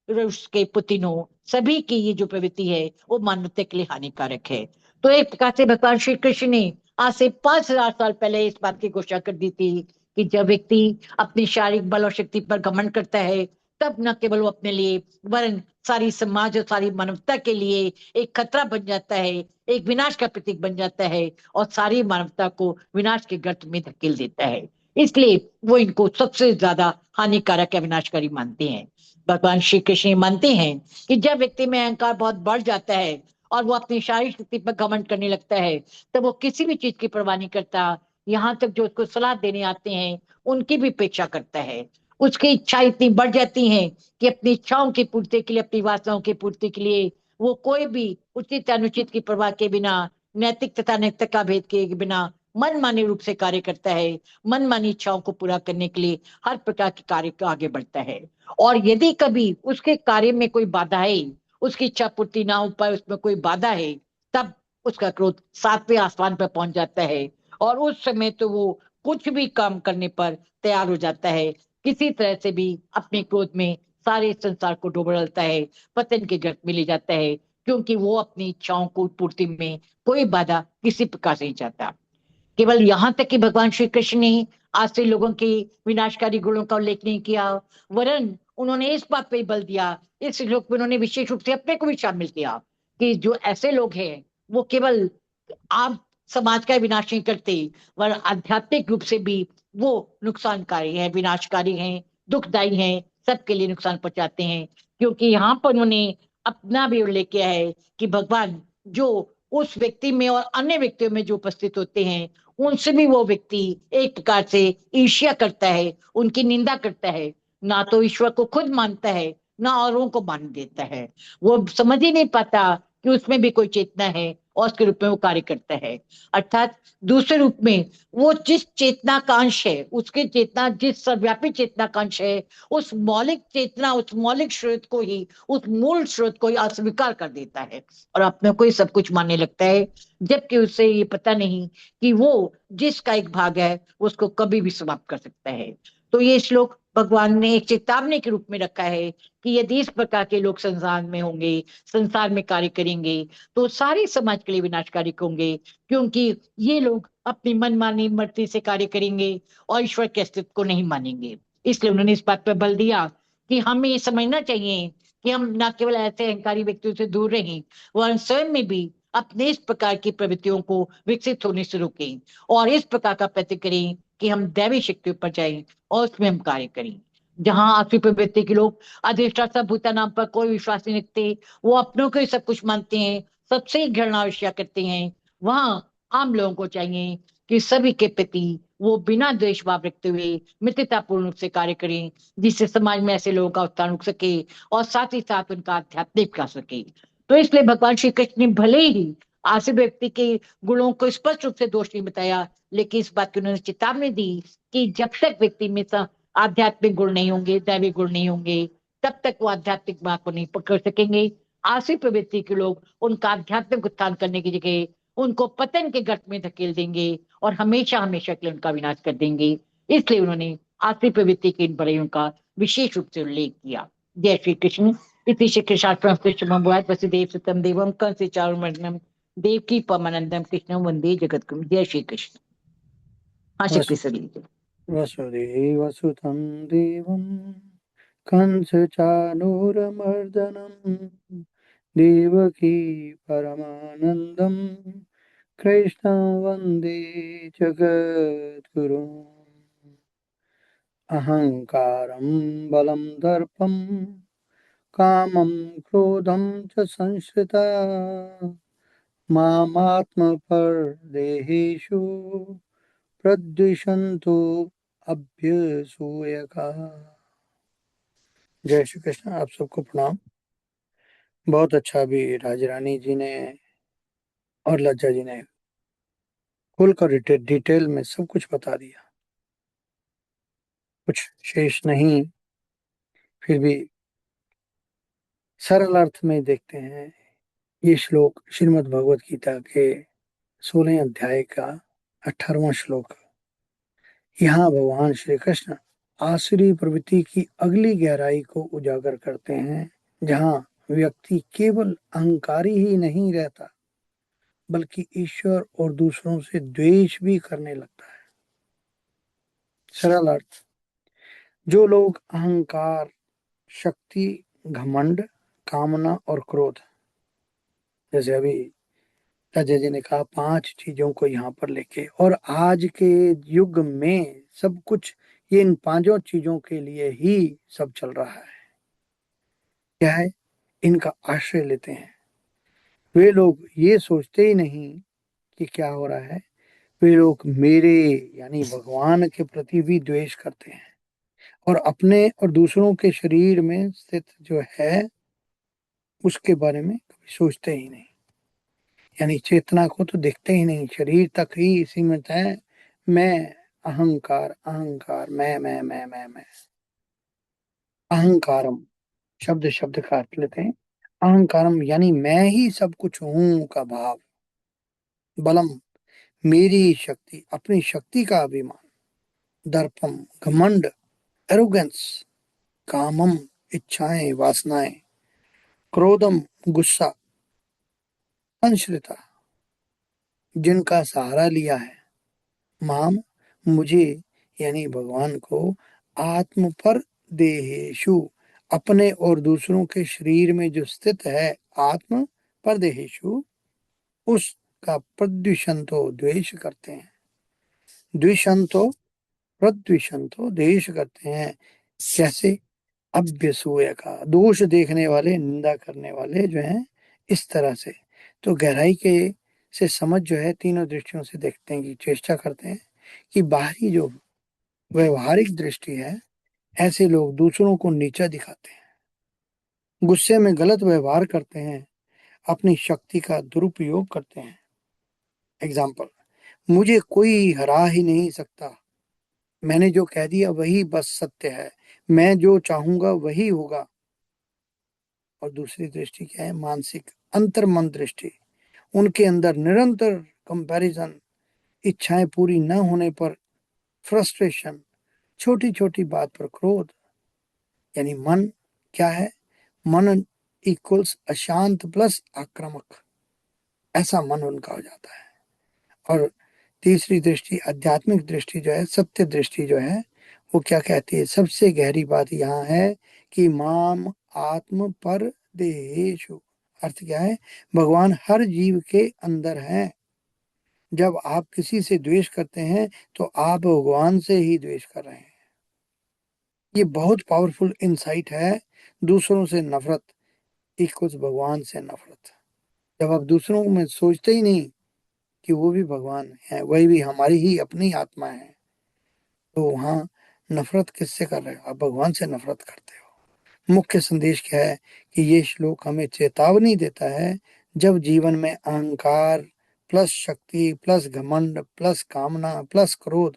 रूस के पुतिन हो, सभी की ये जो प्रवृत्ति है वो मानवता के लिए हानिकारक है। तो एक प्रकार से भगवान श्री कृष्ण ने आज से 5,000 साल पहले इस बात की घोषणा कर दी थी कि जब व्यक्ति अपनी शारीरिक बल और शक्ति पर घमंड करता है, तब न केवल वो अपने लिए वरन सारी समाज और सारी मानवता के लिए एक खतरा बन जाता है, एक विनाश का प्रतीक बन जाता है और सारी मानवता को विनाश के गर्त में धकेल देता है। इसलिए वो इनको सबसे ज्यादा हानिकारक या विनाशकारी मानते हैं। भगवान श्री कृष्ण मानते हैं कि जब व्यक्ति में अहंकार बहुत बढ़ जाता है और वो अपनी शारीरिक स्थिति पर घमंड करने लगता है, तो वो किसी भी चीज की परवाह नहीं करता। यहाँ तक जो उसको सलाह देने आते हैं उनकी भी उपेक्षा करता है। उसकी इच्छा इतनी बढ़ जाती है कि अपनी इच्छाओं की पूर्ति के लिए, अपनी वासनाओं की पूर्ति के लिए वो कोई भी उचित अनुचित की परवाह के बिना, नैतिक तथा नैतिक का भेद के बिना मनमाने रूप से कार्य करता है। मनमानी इच्छाओं को पूरा करने के लिए हर प्रकार के कार्य को आगे बढ़ता है। और यदि कभी उसके कार्य में कोई बाधा है, उसकी इच्छा पूर्ति ना हो पाए, उसमें कोई बाधा है, तब उसका क्रोध सातवें आसमान पर पहुंच जाता है। और उस समय तो वो कुछ भी काम करने पर तैयार हो जाता है। किसी तरह से भी अपने क्रोध में सारे संसार को डुबो डालता है, पतन के गर्त में ले जाता है, क्योंकि वो अपनी इच्छाओं को पूर्ति में कोई बाधा किसी प्रकार से नहीं चाहता। केवल यहाँ तक कि भगवान श्री कृष्ण ने आज से लोगों के विनाशकारी गुणों का उल्लेख नहीं किया, वरन उन्होंने इस बात पे बल दिया, इस श्लोक में उन्होंने विशेष रूप से अपने को भी शामिल किया कि जो ऐसे लोग हैं वो केवल आम समाज का विनाश नहीं करते, वर आध्यात्मिक रूप से भी वो नुकसानकारी है, विनाशकारी हैं, दुखदायी हैं, सबके लिए नुकसान पहुंचाते हैं। क्योंकि यहाँ पर उन्होंने अपना भी उल्लेख किया है कि भगवान जो उस व्यक्ति में और अन्य व्यक्तियों में जो उपस्थित होते हैं उनसे भी वो व्यक्ति एक प्रकार से ईर्ष्या करता है, उनकी निंदा करता है। ना तो ईश्वर को खुद मानता है, ना औरों को मान देता है। वो समझ ही नहीं पाता कि उसमें भी कोई चेतना है और उसके रूप में वो कार्य करता है। अर्थात दूसरे रूप में वो जिस चेतना का अंश है, उसकी चेतना जिस सर्वव्यापी चेतना का अंश है, उस मौलिक चेतना, उस मौलिक स्रोत को ही, उस मूल स्रोत को ही अस्वीकार कर देता है और अपने को ही सब कुछ मानने लगता है। जबकि उसे ये पता नहीं कि वो जिसका एक भाग है उसको कभी भी समाप्त कर सकता है। तो ये श्लोक भगवान ने एक चेतावनी के रूप में रखा है कि यदि इस प्रकार के लोग संसार में होंगे, संसार में कार्य करेंगे, तो सारे समाज के लिए विनाशकारी होंगे। क्योंकि ये लोग अपनी मनमानी मर्जी से कार्य करेंगे और ईश्वर के अस्तित्व को नहीं मानेंगे। इसलिए उन्होंने इस बात पर बल दिया कि हमें ये समझना चाहिए कि हम न केवल ऐसे अहंकारी व्यक्तियों से दूर रहें, वह स्वयं में भी अपने इस प्रकार की प्रवृत्तियों को विकसित होने से रोकें और इस प्रकार का प्रयत्न करें कि हम दैवी शक्तियों पर जाएं और उसमें हम कार्य करें। जहां आसुरी प्रवृत्ति के लोग अधिष्ठाता भूता नाम पर कोई विश्वास नहीं रखते, वो अपनों को ही सब कुछ मानते हैं, सबसे ही घृणा विषया करते हैं, वहां आम लोगों को चाहिए कि सभी के प्रति वो बिना द्वेष भाव रखते हुए मित्रतापूर्ण रूप से कार्य करें, जिससे समाज में ऐसे लोगों का उत्थान हो सके और साथ ही साथ उनका आध्यात्मिक विकास हो सके। तो इसलिए भगवान श्री कृष्ण ने भले ही आसिफ व्यक्ति के गुणों को स्पष्ट रूप से दोष नहीं बताया, लेकिन इस बात की उन्होंने चेतावनी दी कि जब तक व्यक्ति में आध्यात्मिक गुण नहीं होंगे, दैविक गुण नहीं होंगे, तब तक वो आध्यात्मिक मार्ग को नहीं पकड़ सकेंगे। आसिफ प्रवृत्ति के लोग उनका आध्यात्मिक उत्थान करने की जगह उनको पतन के गर्त में धकेल देंगे और हमेशा हमेशा के लिए उनका विनाश कर देंगे। इसलिए उन्होंने आसिफ प्रवृत्ति के इन बुराइयों का विशेष रूप से उल्लेख किया। जय श्री कृष्ण। इति श्री शास्त्रम कृष्णम वसुदेव सुतम देवम कंस चारुमर्दनम देवकी परमानंदम कृष्णम वंदे जगतगुरु। जय श्री कृष्ण। आशक्ति से लीजिए। वसुदेवसुतं देवं कंसचानूरमर्दनं देवकी परमानन्दं कृष्णं वन्दे जगद्गुरुम्। अहङ्कारं बलं दर्पं कामं क्रोधं च संश्रिता मामात्मपरदेहेषु प्रद्विषन्तु अभ्यसूयका। जय श्री कृष्ण। आप सबको प्रणाम। बहुत अच्छा भी राजरानी जी ने और लज्जा जी ने खुलकर डिटेल में सब कुछ बता दिया, कुछ शेष नहीं। फिर भी सरल अर्थ में देखते हैं। ये श्लोक श्रीमद् भगवत गीता के 16 अध्याय का 18वां श्लोक। यहाँ भगवान श्री कृष्ण आसुरी प्रवृत्ति की अगली गहराई को उजागर करते हैं, जहाँ व्यक्ति केवल अहंकारी ही नहीं रहता बल्कि ईश्वर और दूसरों से द्वेष भी करने लगता है। सरल अर्थ, जो लोग अहंकार, शक्ति, घमंड, कामना और क्रोध, जैसे अभी अजय जी ने कहा 5 चीजों को यहाँ पर लेके, और आज के युग में सब कुछ ये इन पांचों चीजों के लिए ही सब चल रहा है। क्या है? इनका आश्रय लेते हैं। वे लोग ये सोचते ही नहीं कि क्या हो रहा है। वे लोग मेरे यानी भगवान के प्रति भी द्वेष करते हैं और अपने और दूसरों के शरीर में स्थित जो है उसके बारे में कभी सोचते ही नहीं। यानी चेतना को तो देखते ही नहीं, शरीर तक ही सीमित है। मैं, अहंकार, अहंकार, मैं। अहंकारम शब्द शब्द का अर्थ लेते हैं। अहंकारम यानी मैं ही सब कुछ हूं का भाव। बलम मेरी शक्ति, अपनी शक्ति का अभिमान। दर्पम घमंड, एरोगेंस। कामम इच्छाएं, वासनाएं। क्रोधम गुस्सा। संश्रिता जिनका सहारा लिया है। माम मुझे यानी भगवान को। आत्म पर देहेशु अपने और दूसरों के शरीर में जो स्थित है। आत्म पर देहेशु उसका प्रद्विषंतो द्वेष करते हैं। द्विषंतो प्रद्विषंतो द्वेष करते हैं। कैसे? अभ्यसूय का दोष देखने वाले, निंदा करने वाले जो हैं इस तरह से। तो गहराई के से समझ जो है तीनों दृष्टियों से देखते हैं कि चेष्टा करते हैं कि बाहरी जो व्यवहारिक दृष्टि है, ऐसे लोग दूसरों को नीचा दिखाते हैं, गुस्से में गलत व्यवहार करते हैं, अपनी शक्ति का दुरुपयोग करते हैं। एग्जाम्पल, मुझे कोई हरा ही नहीं सकता, मैंने जो कह दिया वही बस सत्य है, मैं जो चाहूंगा वही होगा। और दूसरी दृष्टि क्या है? मानसिक अंतर्मन दृष्टि। उनके अंदर निरंतर कंपैरिजन, इच्छाएं पूरी न होने पर फ्रस्ट्रेशन, छोटी छोटी बात पर क्रोध। यानी मन क्या है? मन इक्वल्स अशांत प्लस आक्रामक, ऐसा मन उनका हो जाता है। और तीसरी दृष्टि आध्यात्मिक दृष्टि जो है, सत्य दृष्टि जो है, वो क्या कहती है? सबसे गहरी बात यहाँ है कि माम आत्म पर देहेशु। अर्थ क्या है? भगवान हर जीव के अंदर है। जब आप किसी से द्वेष करते हैं तो आप भगवान से ही द्वेष कर रहे हैं। ये बहुत पावरफुल इंसाइट है। दूसरों से नफरत इक्वल्स भगवान से नफरत। जब आप दूसरों में सोचते ही नहीं कि वो भी भगवान है, वही भी हमारी ही अपनी आत्मा है, तो वहां नफरत किससे कर रहे हो? आप भगवान से नफरत करते हो। मुख्य संदेश क्या है कि ये श्लोक हमें चेतावनी देता है, जब जीवन में अहंकार प्लस शक्ति प्लस घमंड प्लस कामना प्लस क्रोध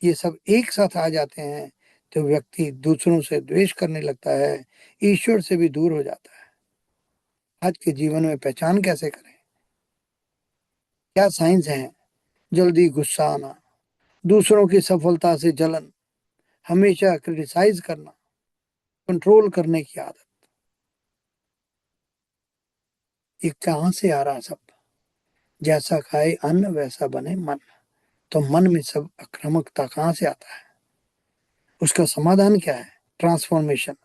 ये सब एक साथ आ जाते हैं तो व्यक्ति दूसरों से द्वेष करने लगता है, ईश्वर से भी दूर हो जाता है। आज के जीवन में पहचान कैसे करें? क्या साइंस है? जल्दी गुस्सा आना, दूसरों की सफलता से जलन, हमेशा क्रिटिसाइज करना, कंट्रोल करने की आदत। ये कहां से आ रहा सब? जैसा खाए अन्न वैसा बने मन। तो मन में सब आक्रामकता कहां से आता है? उसका समाधान क्या है? ट्रांसफॉर्मेशन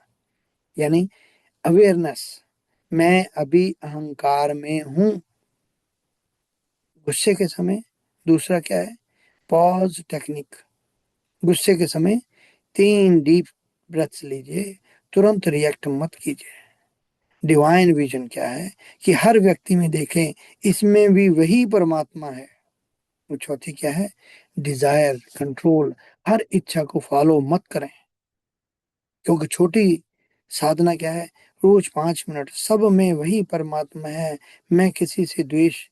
यानी अवेयरनेस। मैं अभी अहंकार में हूं गुस्से के समय। दूसरा क्या है? Pause technique. गुस्से के समय 3 डीप ब्रेथ्स लीजिए, तुरंत रिएक्ट मत कीजिए। डिवाइन विजन क्या है कि हर व्यक्ति में देखें इसमें भी वही परमात्मा है। वो चौथी क्या है? Dzire control. हर इच्छा को फॉलो मत करें, क्योंकि छोटी साधना क्या है? रोज 5 मिनट सब में वही परमात्मा है, मैं किसी से द्वेष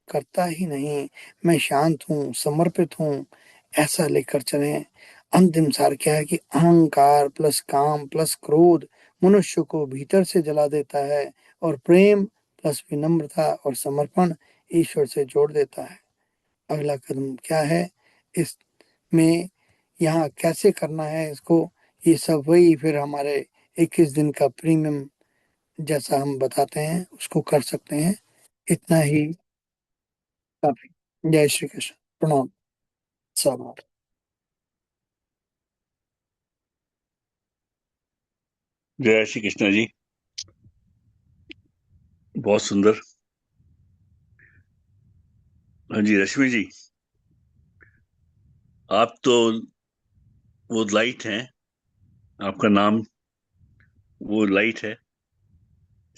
करता ही नहीं, मैं शांत हूँ, समर्पित हूँ, ऐसा लेकर चलें। अंतिम सार क्या है कि अहंकार प्लस काम प्लस क्रोध मनुष्य को भीतर से जला देता है और प्रेम प्लस विनम्रता और समर्पण ईश्वर से जोड़ देता है। अगला कदम क्या है इसमें, यहाँ कैसे करना है इसको? ये सब वही फिर हमारे 21 दिन का प्रीमियम जैसा हम बताते हैं उसको कर सकते हैं। इतना ही काफी। जय श्री कृष्ण। प्रणाम सब। जय श्री कृष्ण जी, बहुत सुंदर। हाँ जी रश्मि जी, आप तो वो लाइट है, आपका नाम वो लाइट है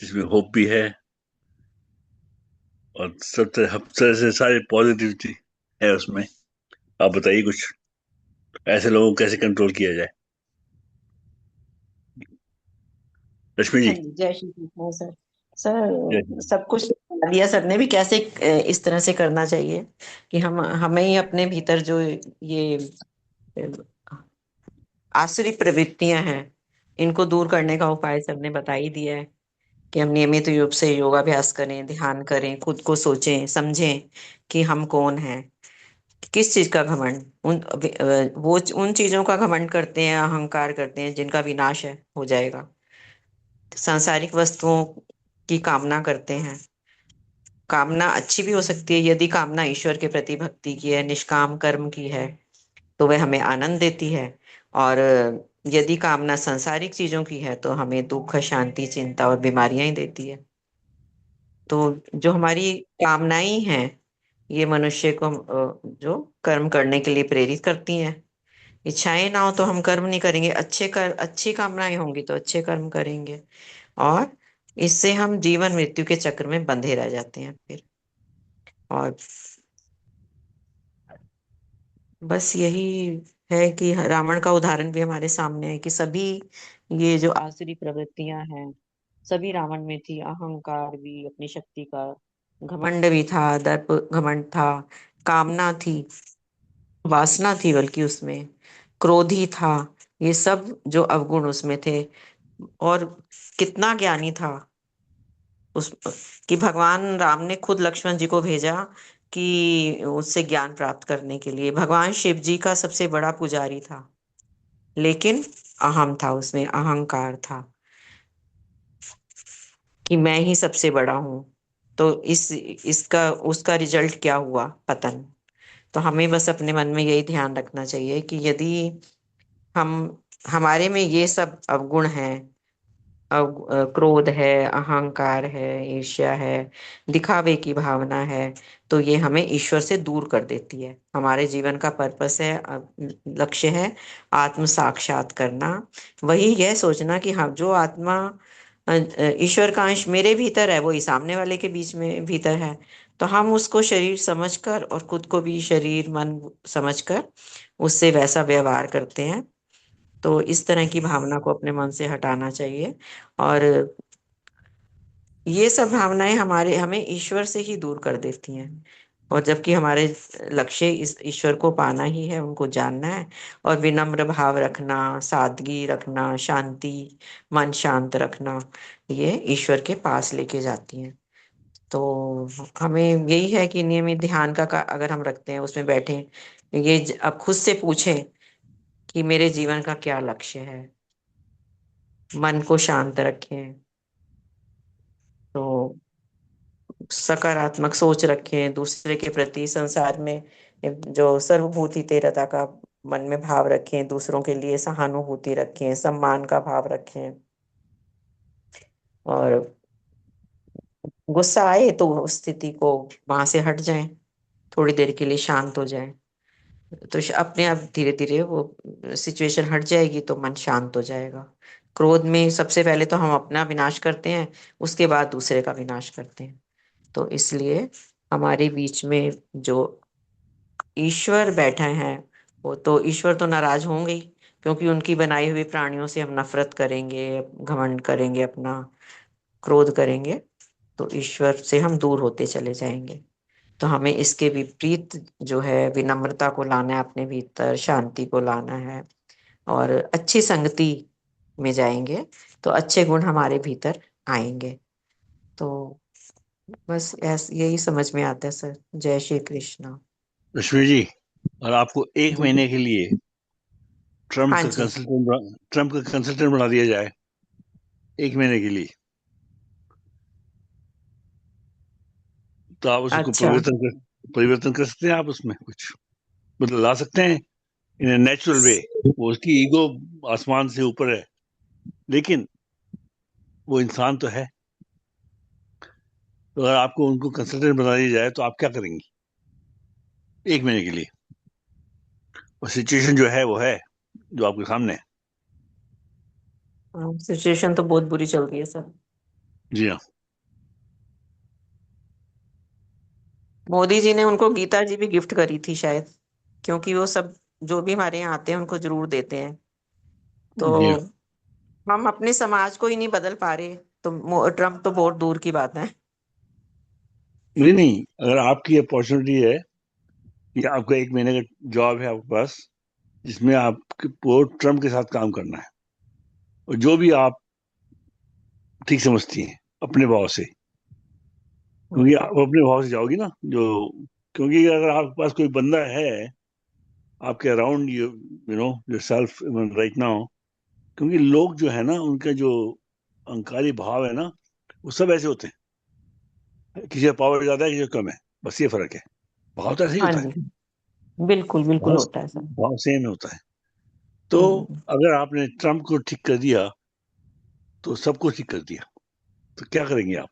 जिसमें होप भी है और हर तरह से सारी पॉजिटिविटी है उसमें। आप बताइए कुछ, ऐसे लोगों को कैसे कंट्रोल किया जाए। लक्ष्मी हाँ जी। जी, जय श्री कृष्ण सर। जय सर, श्री सब कुछ बता दिया सर ने भी, कैसे इस तरह से करना चाहिए कि हम हमें ही अपने भीतर जो ये आसुरी प्रवृत्तियां हैं, इनको दूर करने का उपाय सर ने बता ही दिया है कि हम नियमित रूप से योगाभ्यास करें, ध्यान करें, खुद को सोचें समझें कि हम कौन हैं। किस चीज का घमंड, वो उन चीजों का घमंड करते हैं, अहंकार करते हैं जिनका विनाश है हो जाएगा। सांसारिक वस्तुओं की कामना करते हैं। कामना अच्छी भी हो सकती है, यदि कामना ईश्वर के प्रति भक्ति की है, निष्काम कर्म की है, तो वह हमें आनंद देती है। और यदि कामना सांसारिक चीजों की है तो हमें दुख, शांति, चिंता और बीमारियां ही देती है। तो जो हमारी कामनाएं हैं, ये मनुष्य को जो कर्म करने के लिए प्रेरित करती हैं। इच्छाएं ना हो तो हम कर्म नहीं करेंगे, अच्छी कामनाएं होंगी तो अच्छे कर्म करेंगे, और इससे हम जीवन मृत्यु के चक्र में बंधे रह जाते हैं फिर। और बस यही है कि रावण का उदाहरण भी हमारे सामने है कि सभी ये जो आसुरी प्रवृत्तियां हैं, सभी रावण में थी। अहंकार भी, अपनी शक्ति का घमंड भी था, दर्प घमंड था, कामना थी, वासना थी, बल्कि उसमें क्रोधी था। ये सब जो अवगुण उसमें थे। और कितना ज्ञानी था उस, कि भगवान राम ने खुद लक्ष्मण जी को भेजा कि उससे ज्ञान प्राप्त करने के लिए। भगवान शिव जी का सबसे बड़ा पुजारी था, लेकिन अहम था, उसमें अहंकार था कि मैं ही सबसे बड़ा हूं। तो इसका उसका रिजल्ट क्या हुआ? पतन। तो हमें बस अपने मन में यही ध्यान रखना चाहिए कि यदि हम हमारे में ये सब अवगुण हैं, क्रोध है, अहंकार है, ईर्ष्या है, दिखावे की भावना है, तो ये हमें ईश्वर से दूर कर देती है। हमारे जीवन का पर्पस है, लक्ष्य है आत्म साक्षात करना। वही यह सोचना कि हाँ, जो आत्मा ईश्वर का अंश मेरे भीतर है, वो ही सामने वाले के बीच में भीतर है। तो हम उसको शरीर समझकर और खुद को भी शरीर मन समझकर उससे वैसा व्यवहार करते हैं। तो इस तरह की भावना को अपने मन से हटाना चाहिए। और ये सब भावनाएं हमें ईश्वर से ही दूर कर देती हैं। और जबकि हमारे लक्ष्य इस ईश्वर को पाना ही है, उनको जानना है। और विनम्र भाव रखना, सादगी रखना, शांति, मन शांत रखना, ये ईश्वर के पास लेके जाती हैं। तो हमें यही है कि नियमित ध्यान अगर हम रखते हैं, उसमें बैठे, अब खुद से पूछें कि मेरे जीवन का क्या लक्ष्य है। मन को शांत रखें, तो सकारात्मक सोच रखें दूसरे के प्रति। संसार में जो सर्वभूति तेरता का मन में भाव रखें, दूसरों के लिए सहानुभूति रखें, सम्मान का भाव रखें। और गुस्सा आए तो उस स्थिति को वहां से हट जाएं, थोड़ी देर के लिए शांत हो जाएं। तो अपने आप धीरे धीरे वो सिचुएशन हट जाएगी, तो मन शांत हो जाएगा। क्रोध में सबसे पहले तो हम अपना विनाश करते हैं, उसके बाद दूसरे का विनाश करते हैं। तो इसलिए हमारे बीच में जो ईश्वर बैठे हैं, वो तो ईश्वर तो नाराज होंगे ही, क्योंकि उनकी बनाई हुई प्राणियों से हम नफरत करेंगे, घमंड करेंगे, अपना क्रोध करेंगे, तो ईश्वर से हम दूर होते चले जाएंगे। तो हमें इसके विपरीत जो है, विनम्रता को लाना है अपने भीतर, शांति को लाना है, और अच्छी संगति में जाएंगे तो अच्छे गुण हमारे भीतर आएंगे। तो बस यही समझ में आता है सर। जय श्री कृष्ण। लक्ष्मी जी, और आपको एक जी। महीने के लिए हाँ जी। ट्रम्प का कंसल्टेंट बना दिया जाए, एक महीने के लिए, तो आप उसको अच्छा। परिवर्तन कर सकते हैं। आप उसमें कुछ मतलब ला सकते हैं इन नेचुरल वे। वो उसकी ईगो आसमान से ऊपर है, लेकिन वो इंसान तो है। तो अगर आपको उनको कंसल्टेंट बना दिया जाए तो आप क्या करेंगी एक महीने के लिए? और सिचुएशन जो है वो है, जो आपके सामने है। सिचुएशन तो बहुत बुरी चल रही है सर। जी हाँ। मोदी जी ने उनको गीता जी भी गिफ्ट करी थी शायद, क्योंकि वो सब जो भी हमारे यहाँ आते हैं उनको जरूर देते हैं। तो जी हाँ। हम अपने समाज को ही नहीं बदल पा रहे, तो ट्रम्प तो बहुत दूर की बात है। नहीं नहीं, अगर आपकी अपॉर्चुनिटी है कि आपका 1 महीने का जॉब है आपके पास, जिसमें आपको ट्रम्प के साथ काम करना है, और जो भी आप ठीक समझती हैं अपने भाव से, क्योंकि आप अपने भाव से जाओगी ना, जो क्योंकि अगर आपके पास कोई बंदा है आपके around, you know your self right now, क्योंकि लोग जो है ना, उनका जो अहंकारी भाव है ना, वो सब ऐसे होते हैं। किसी का पावर ज्यादा है, किसी का कम है, बस ये फर्क है। भाव तो ऐसे ही हाँ होता है। जी, बिल्कुल बिल्कुल भाव होता है सर। भाव सेम होता है। तो हम्म। अगर आपने ट्रम्प को ठीक कर दिया तो सबको ठीक कर दिया, तो क्या करेंगे आप?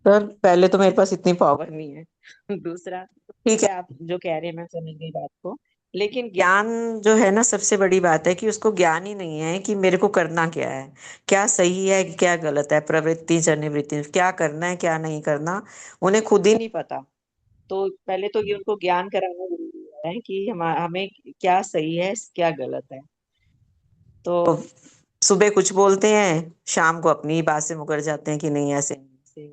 सर पहले तो मेरे पास इतनी पावर नहीं है। दूसरा, ठीक है आप जो कह रहे हैं मैं समझ गई बात को, लेकिन ज्ञान जो है ना, सबसे बड़ी बात है कि उसको ज्ञान ही नहीं है कि मेरे को करना क्या है, क्या सही है क्या गलत है, प्रवृत्ति से निवृत्ति, क्या करना है क्या नहीं करना, उन्हें खुद ही नहीं पता। तो पहले तो ये उनको ज्ञान कराना जरूरी है कि हमें क्या सही है क्या गलत है। तो सुबह कुछ बोलते हैं, शाम को अपनी ही बात से मुकर जाते हैं कि नहीं ऐसे नहीं, ऐसे।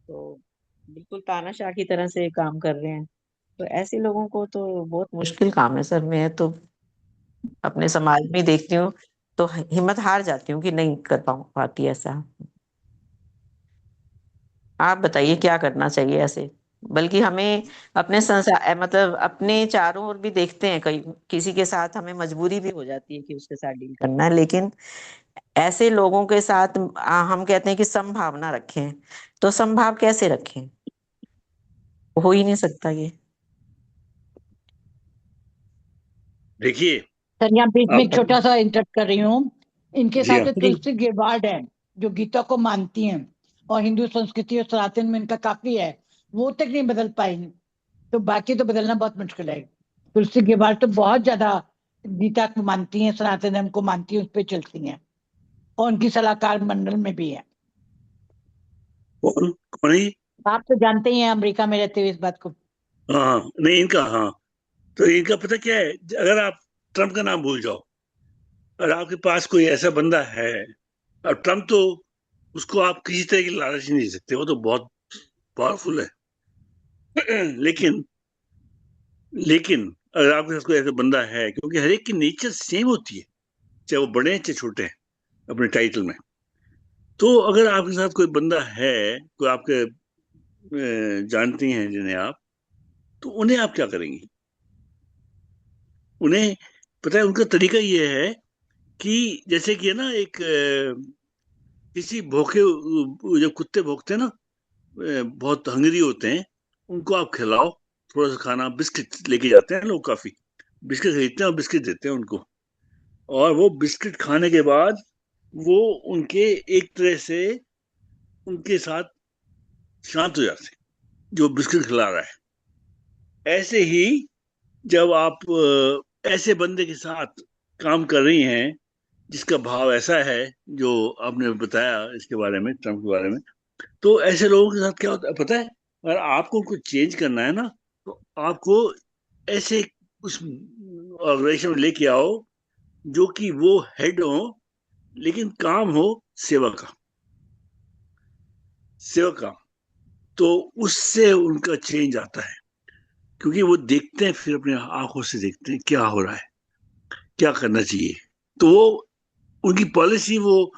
तो बिल्कुल तानाशाह की तरह से काम कर रहे हैं। तो ऐसे लोगों को तो बहुत मुश्किल काम है सर। मैं तो अपने समाज में देखती हूँ तो हिम्मत हार जाती हूँ कि नहीं कर पाती ऐसा। आप बताइए क्या करना चाहिए ऐसे। बल्कि हमें अपने संसार मतलब अपने चारों ओर भी देखते हैं, कई किसी के साथ हमें मजबूरी भी हो जाती है कि उसके साथ डील करना है, लेकिन ऐसे लोगों के साथ हम कहते हैं कि समभावना रखें। तो समभाव कैसे रखें, हो ही नहीं सकता ये। देखिए, सर यहाँ बीच में एक आप छोटा सा इंटरप्ट कर रही हूँ। इनके जी साथ हाँ। जो जी। तुलसी गेवार्ड है, जो गीता को मानती हैं और हिंदू संस्कृति और सनातन में इनका काफी है, वो तक नहीं बदल पाएंगे, तो बाकी तो बदलना बहुत मुश्किल है। तुलसी गेवार्ड तो बहुत ज्यादा गीता को मानती हैं, सनातन धर्म को मानती हैं, उस पर चलती हैं और उनकी सलाहकार मंडल में भी है। कौन कौन है ये? आप तो जानते ही हैं अमेरिका में रहते हुए इस बात को। हाँ, नहीं इनका, हाँ, तो इनका पता क्या है, अगर आप ट्रम्प का नाम भूल जाओ, और आपके पास कोई ऐसा बंदा है, और ट्रम्प तो, उसको आप किसी तरह की लालच नहीं दे सकते, वो तो बहुत पावरफुल है। लेकिन लेकिन अगर आपके पास कोई ऐसा बंदा है, क्योंकि हर एक की नेचर सेम होती है, चाहे वो बड़े हैं चाहे छोटे हैं अपने टाइटल में, तो अगर आपके साथ कोई बंदा है, कोई आपके जानती हैं जिन्हें आप, तो उन्हें आप क्या करेंगी? उन्हें पता है उनका तरीका ये है कि जैसे कि है ना, एक किसी भूखे, जब कुत्ते भौंकते हैं ना, बहुत हंगरी होते हैं, उनको आप खिलाओ थोड़ा सा खाना, बिस्किट लेके जाते हैं लोग, काफी बिस्किट खरीदते हैं और बिस्किट देते हैं उनको, और वो बिस्किट खाने के बाद वो उनके एक तरह से उनके साथ शांत हो जाते हैं, जो बिस्किट खिला रहा है। ऐसे ही जब आप ऐसे बंदे के साथ काम कर रही हैं, जिसका भाव ऐसा है जो आपने बताया इसके बारे में, ट्रम्प के बारे में, तो ऐसे लोगों के साथ क्या होता है पता है, अगर आपको उनको चेंज करना है ना, तो आपको ऐसे उस ऑर्गेनाइजेशन में लेके आओ जो कि वो हेड हो, लेकिन काम हो सेवा का, सेवा का, तो उससे उनका चेंज आता है। क्योंकि वो देखते हैं, फिर अपने आंखों से देखते हैं क्या हो रहा है, क्या करना चाहिए, तो वो उनकी पॉलिसी, वो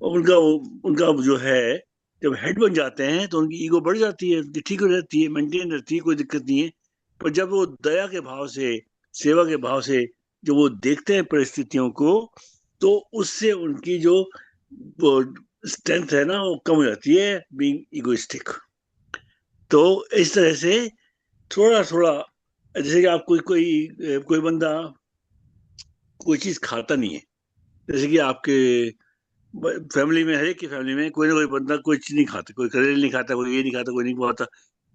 उनका उनका जो है, जब हेड बन जाते हैं तो उनकी ईगो बढ़ जाती है, उनकी ठीक हो जाती है, मेंटेन रहती है, कोई दिक्कत नहीं है। पर जब वो दया के भाव से, सेवा के भाव से जो वो देखते हैं परिस्थितियों को, तो उससे उनकी जो वो स्ट्रेंथ है ना, वो कम हो जाती है, बीइंग इगोइस्टिक। तो इस तरह से थोड़ा थोड़ा, जैसे कि आप कोई बंदा कोई चीज खाता नहीं है, जैसे कि आपके फैमिली में, हर एक की फैमिली में कोई ना कोई बंदा कोई चीज नहीं खाता, कोई करेले नहीं खाता, कोई ये नहीं खाता, कोई नहीं खाता,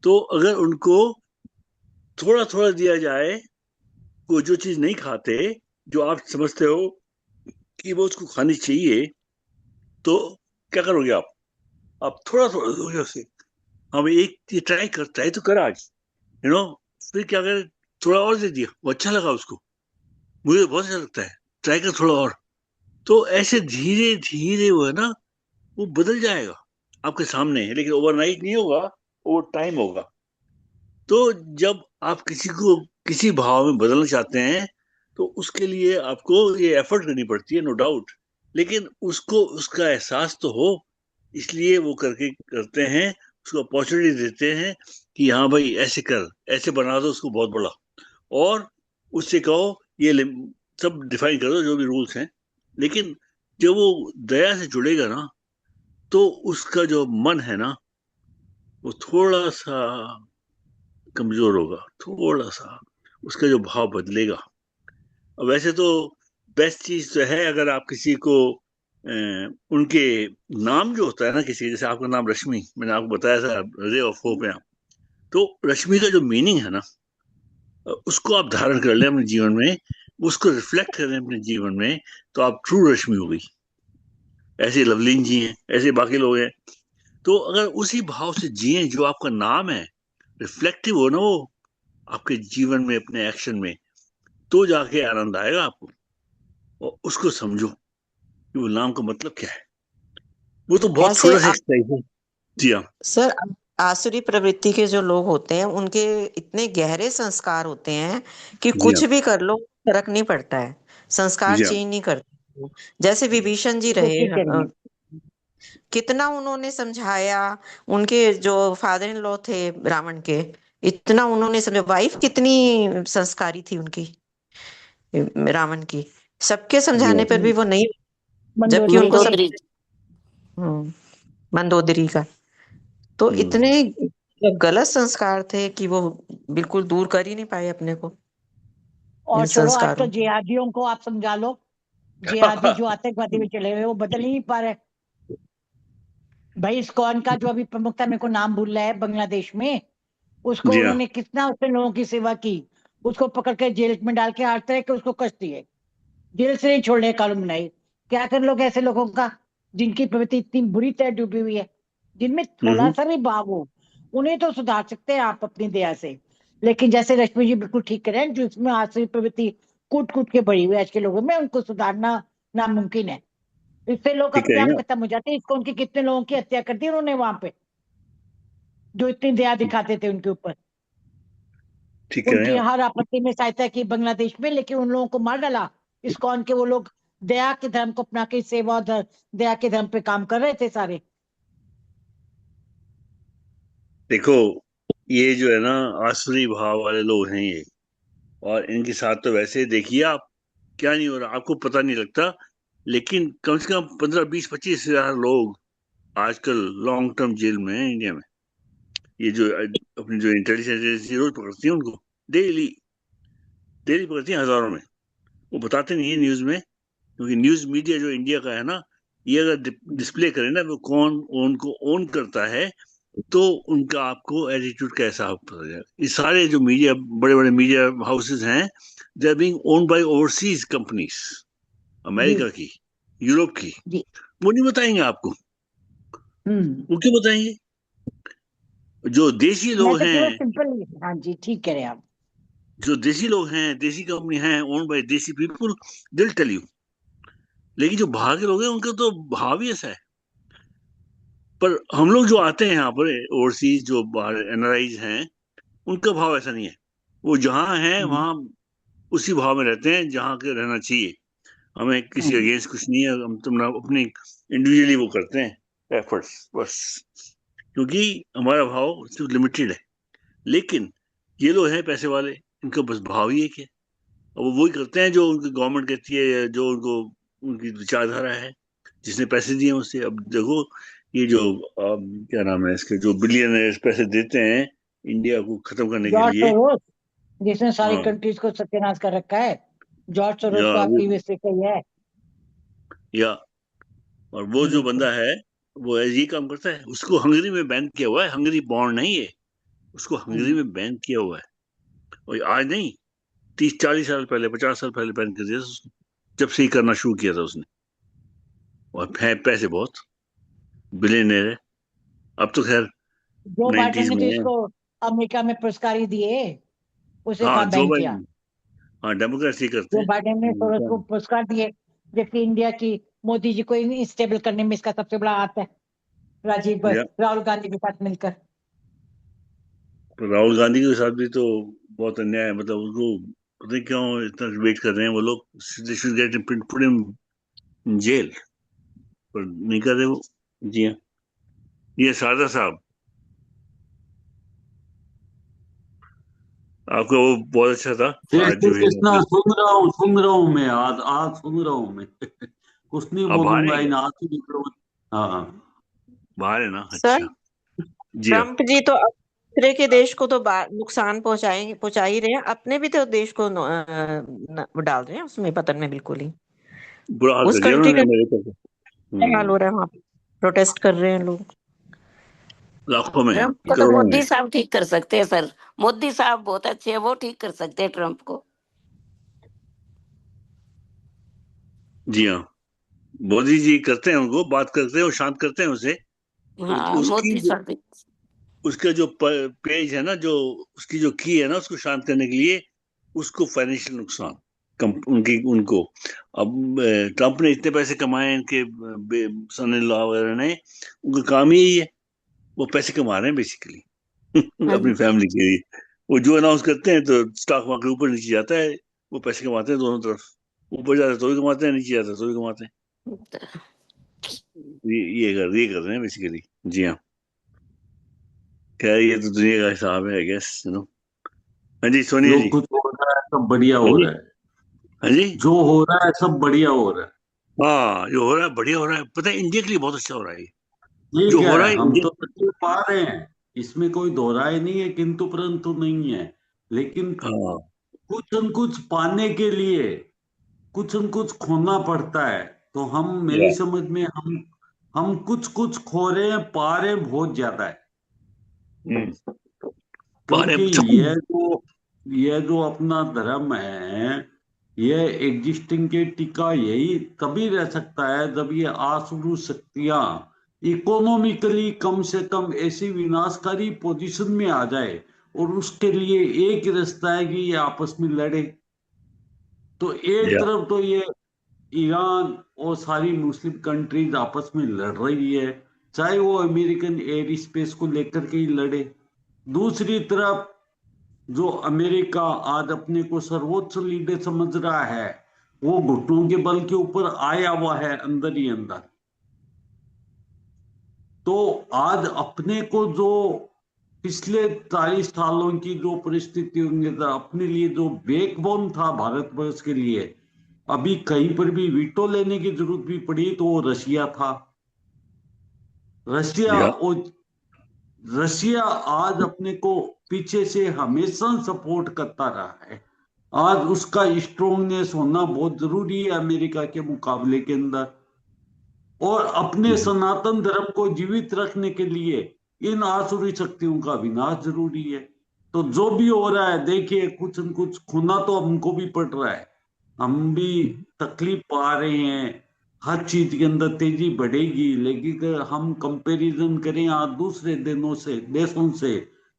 तो अगर उनको थोड़ा थोड़ा दिया जाए वो जो चीज नहीं खाते, जो आप समझते हो कि वो उसको खानी चाहिए, तो क्या करोगे आप थोड़ा थोड़ा दोगे उसे। हम एक ये ट्राई तो कर आज, यू नो। फिर क्या करे, थोड़ा और दे दिया, वो अच्छा लगा उसको, मुझे बहुत अच्छा लगता है, ट्राई कर थोड़ा और। तो ऐसे धीरे धीरे वो है ना, वो बदल जाएगा आपके सामने, लेकिन ओवरनाइट नहीं होगा, ओवर टाइम होगा। तो जब आप किसी को किसी भाव में बदलना चाहते हैं, तो उसके लिए आपको ये एफर्ट करनी पड़ती है, नो डाउट। लेकिन उसको उसका एहसास तो हो, इसलिए वो करके करते हैं, उसको अपॉर्चुनिटी देते हैं कि हाँ भाई ऐसे कर, ऐसे बना दो उसको बहुत बड़ा। और उससे कहो ये सब डिफाइन कर दो जो भी रूल्स हैं। लेकिन जब वो दया से जुड़ेगा ना, तो उसका जो मन है ना, वो थोड़ा सा कमजोर होगा, थोड़ा सा उसका जो भाव बदलेगा। और वैसे तो बेस्ट चीज तो है, अगर आप किसी को उनके नाम जो होता है ना, किसी जैसे आपका नाम रश्मि, मैंने आपको बताया था, रे ऑफ होप है आप। तो रश्मि का जो मीनिंग है ना, उसको आप धारण कर लें अपने जीवन में, उसको रिफ्लेक्ट करें अपने जीवन में, तो आप ट्रू रश्मि हो गई। ऐसे लवलीन जी हैं, ऐसे बाकी लोग हैं। तो अगर उसी भाव से जिए जो आपका नाम है, रिफ्लेक्टिव हो ना वो आपके जीवन में, अपने एक्शन में, तो जाके आनंद आएगा आपको। और उसको समझो कि वो नाम का मतलब क्या है। वो तो बहुत ऐसे छोटा सा एक्सरसाइज है। जी हाँ। सर, आसुरी प्रवृत्ति के जो लोग होते हैं उनके इतने गहरे संस्कार होते हैं कि जी कुछ हाँ। भी कर लो, फर्क नहीं पड़ता है, संस्कार जी हाँ। चेंज नहीं करते वो। जैसे विभीषण जी तो रहे, ठीक कह रही हैं। कितना उन्होंने समझाया, उनके जो फादर इन लॉ थे रावण के, इतना उन्होंने समझा। वाइफ कितनी संस्कारी थी उनकी, रावण की, सबके जी समझाने हाँ। पर भी वो नहीं, जबकि मंदोदरी उनको जी। सब। मंदोदरी। हम्म, मंदोदरी का तो इतने हम्म, गलत संस्कार थे कि वो बिल्कुल दूर कर ही नहीं पाए अपने को इन और छोड़ो, आजकल संस्कारों। जिहादियों को आप समझा लो। जिहादी जो आतंकवादी में चले हुए, वो बदल ही नहीं पा रहे। भाई इस्कॉन का जो अभी प्रमुख था, मेरे को नाम भूल रहा है, बांग्लादेश में, उसको जी हाँ। उन्होंने कितना उसने लोगों की सेवा की। उसको पकड़ के जेल में डाल के हर तरह के उसको कष्ट दिए, जेल से नहीं छोड़ने का कानून बनाई। क्या कर लोग ऐसे लोगों का, जिनकी प्रवृत्ति इतनी बुरी तरह डूबी हुई है, जिनमें थोड़ा हम्म, सा भी भाव हो, उन्हें तो सुधार सकते हैं आप अपनी दया से। लेकिन जैसे रश्मि जी बिल्कुल ठीक करें, जो इसमें आसुरी प्रवृत्ति कूट कूट के भरी हुई है आज के लोगों में, उनको सुधारना नामुमकिन है। इससे लोग ठीक अपने करेंगे आप आप। खत्म हो जाते हैं। इसको उनके कितने लोगों की हत्या कर दी उन्होंने वहां पे, जो इतनी दया दिखाते थे उनके ऊपर। ठीक करेंगे उनकी आप। हर आपत्ति में सहायता की बांग्लादेश में, लेकिन उन लोगों को मार डाला। इस्कॉन के वो लोग दया के धर्म को अपना के सेवा और दया के धर्म पे काम कर रहे थे सारे। देखो, ये जो है ना, आसुरी भाव वाले लोग हैं ये। और इनके साथ तो वैसे देखिए आप, क्या नहीं हो रहा आपको पता नहीं लगता। लेकिन कम से कम 15, 20, 25 हजार लोग आजकल लॉन्ग टर्म जेल में हैं इंडिया में। ये जो अपनी जो इंटेलिजेंस एजेंसी रोज पकड़ती है उनको, डेली डेली पकड़ती है, हजारों में। वो बताते नहीं है न्यूज में, क्योंकि न्यूज मीडिया जो इंडिया का है ना, ये अगर डिस्प्ले करे ना वो कौन उनको ओन करता है, तो उनका आपको एटीट्यूड कैसा पता चलेगा। ये सारे जो मीडिया, बड़े बड़े मीडिया हाउसेज हैं, they are being owned by overseas companies, जी अमेरिका की, यूरोप की। जी। वो नहीं बताएंगे आपको। हम्म। वो क्यों बताएंगे? जो देशी मैं लोग तो केवल हैं, सिंपल, हाँ जी ठीक कह रहे हैं आप। जो देशी लोग हैं, देसी कंपनी हैं, ओन्ड बाय देसी पीपल, दिल टेल यू। लेकिन जो बाहर के लोग हैं, उनका तो भाव ही ऐसा है। पर हम लोग जो आते हैं यहाँ पर, ओवरसीज जो बाहर एनआरआईज हैं, उनका भाव ऐसा नहीं है। वो जहाँ हैं हम्म, वहाँ उसी भाव में रहते हैं जहाँ के रहना चाहिए। हमें किसी हम्म, अगेंस्ट कुछ नहीं है, हम तुम अपनी इंडिविजुअली वो करते हैं एफर्ट्स बस। क्योंकि हमारा भाव सिर्फ लिमिटेड है। लेकिन ये लोग हैं पैसे वाले, इनका बस भाव ही एक है। और वो वही करते हैं जो उनकी गवर्नमेंट कहती है, या जो उनको उनकी विचारधारा है, जिसने पैसे दिए उससे। अब देखो, ये जो क्या नाम है इसके, जो बिलियनर्स पैसे देते हैं इंडिया को खत्म करने के जॉर्ज लिए। सोरोस, जिसने सारी हाँ। कंट्रीज को सत्यानाश कर रखा है। जॉर्ज सोरोस या तो वो, आपकी यूएसए का ही है। या और वो जो बिल्कुल। बंदा है, वो ये काम करता है। उसको हंगरी में बैन किया हुआ है, हंगरी बॉर्न नहीं है, उसको हंगरी हम्म, में बैन किया हुआ है। और आज नहीं, 30-40 साल पहले, 50 साल पहले बैन कर दिया था उसने, जब से ही करना शुरू किया था उसने। और पैसे बहुत, बिलियनर है अब तो। खैर जो बाइडेन 90s ने तो में है। इसको अमेरिका में पुरस्कार ही दिए, उसे हाँ कहाँ जो बैन किया। बाइडेन, हाँ डेमोक्रेसी करते जो हैं बाइडेन ने तो अमेरिका उसको में। पुरस्कार दिए, जबकि इंडिया की मोदी जी को स्टेबल करने में इसका सबसे बड़ा हाथ है, या राहुल गांधी के साथ मिलकर। तो राहुल गांधी के साथ भी तो बहुत अन्याय है, मतलब उनको पता नहीं क्यों इतना वेट कर रहे हैं वो लोग। They should get put in jail, पर नहीं कर रहे वो। जी हाँ। ये शारदा साहब, आपका वो बहुत अच्छा था जय आज श्री जो है कृष्णा। सुन रहा हूँ मैं, आज आज सुन रहा हूँ मैं। कुछ नहीं आप बाहर बोलूंगा हैं इन क्या? आज ही निकल रहा हूँ। हाँ। बाहर है ना, सर, अच्छा। जी हाँ। ट्रम्प जी तो अब दूसरे के देश को तो नुकसान पहुंचा ही रहे हैं, अपने भी तो देश को डाल रहे हैं उसमें पतन में बिल्कुल ही। बुरा हाल उस कर दिया कंट्री उन्होंने का अमेरिका का। क्या हाल हो रहा है वहां पे, प्रोटेस्ट कर रहे हैं लोग। लाखों में, ट्रम्प को तो करोड़ों में। मोदी साहब ठीक कर सकते हैं सर। मोदी साहब बहुत अच्छे हैं, वो ठीक कर सकते हैं ट्रम्प को। जी हाँ, मोदी जी करते हैं, उनको बात करते हैं और शांत करते हैं उसे। हाँ, उसकी मोदी साहब भी। उसका जो पेज है ना, जो उसकी जो की है ना, उसको शांत करने के लिए उसको फाइनेंशियल नुकसान, उनकी उनको। अब ट्रम्प ने इतने पैसे कमाए, इनके सन इन लॉ वगैरह ने, उनका काम ही यही है। वो पैसे कमा रहे हैं बेसिकली हाँ अपनी जी। फैमिली के लिए। वो जो अनाउंस करते हैं तो स्टॉक मार्केट ऊपर नीचे जाता है, वो पैसे कमाते हैं दोनों तरफ। ऊपर जाता है तो भी कमाते हैं, नीचे जाता है तो भी कमाते हैं। ये कर रहे हैं बेसिकली। जी हाँ। खैर ये तो दुनिया का हिसाब है, आई गेस, यू नो। हाँ जी, सोनिया जो जी। कुछ हो रहा है सब बढ़िया हाँ हो जी। रहा है। हाँ जी। जो हो रहा है सब बढ़िया हो रहा है। हाँ, जो हो रहा है बढ़िया हो रहा है, पता है इंडिया के लिए बहुत अच्छा हो रहा है ये। ठीक जो है, हो रहा है हम इंडिया। तो तकलीफ पा रहे हैं, इसमें कोई दोहराए नहीं है, किंतु परंतु नहीं है। लेकिन हाँ। कुछ न कुछ पाने के लिए कुछ न कुछ खोना पड़ता है। तो हम, मेरी या समझ में, हम कुछ कुछ खो रहे हैं, पा रहे हैं बहुत ज्यादा है। बारे क्योंकि ये जो अपना धर्म है, ये एग्जिस्टिंग के टिका यही तभी रह सकता है जब ये आसुरू शक्तियां इकोनॉमिकली कम से कम ऐसी विनाशकारी पोजीशन में आ जाए। और उसके लिए एक ही रास्ता है कि ये आपस में लड़े। तो एक या तरफ तो ये ईरान और सारी मुस्लिम कंट्रीज आपस में लड़ रही है, चाहे वो अमेरिकन एयर स्पेस को लेकर के ही लड़े। दूसरी तरफ जो अमेरिका आज अपने को सर्वोच्च लीडर समझ रहा है, वो घुटनों के बल के ऊपर आया हुआ है अंदर ही अंदर। तो आज अपने को जो पिछले 40 सालों की जो परिस्थिति होंगे, अपने लिए जो बैकबोन था भारतवर्ष के लिए, अभी कहीं पर भी वीटो लेने की जरूरत भी पड़ी तो वो रशिया था। रशिया या और रशिया आज अपने को पीछे से हमेशा सपोर्ट करता रहा है। आज उसका स्ट्रोंगनेस होना बहुत जरूरी है अमेरिका के मुकाबले के अंदर। और अपने सनातन धर्म को जीवित रखने के लिए इन आसुरी शक्तियों का विनाश जरूरी है। तो जो भी हो रहा है, देखिए, कुछ न कुछ खोना तो हमको भी पड़ रहा है। हम भी तकलीफ पा रहे हैं। हर चीज के अंदर तेजी बढ़ेगी, लेकिन अगर हम कंपैरिजन करें आज दूसरे देशों से,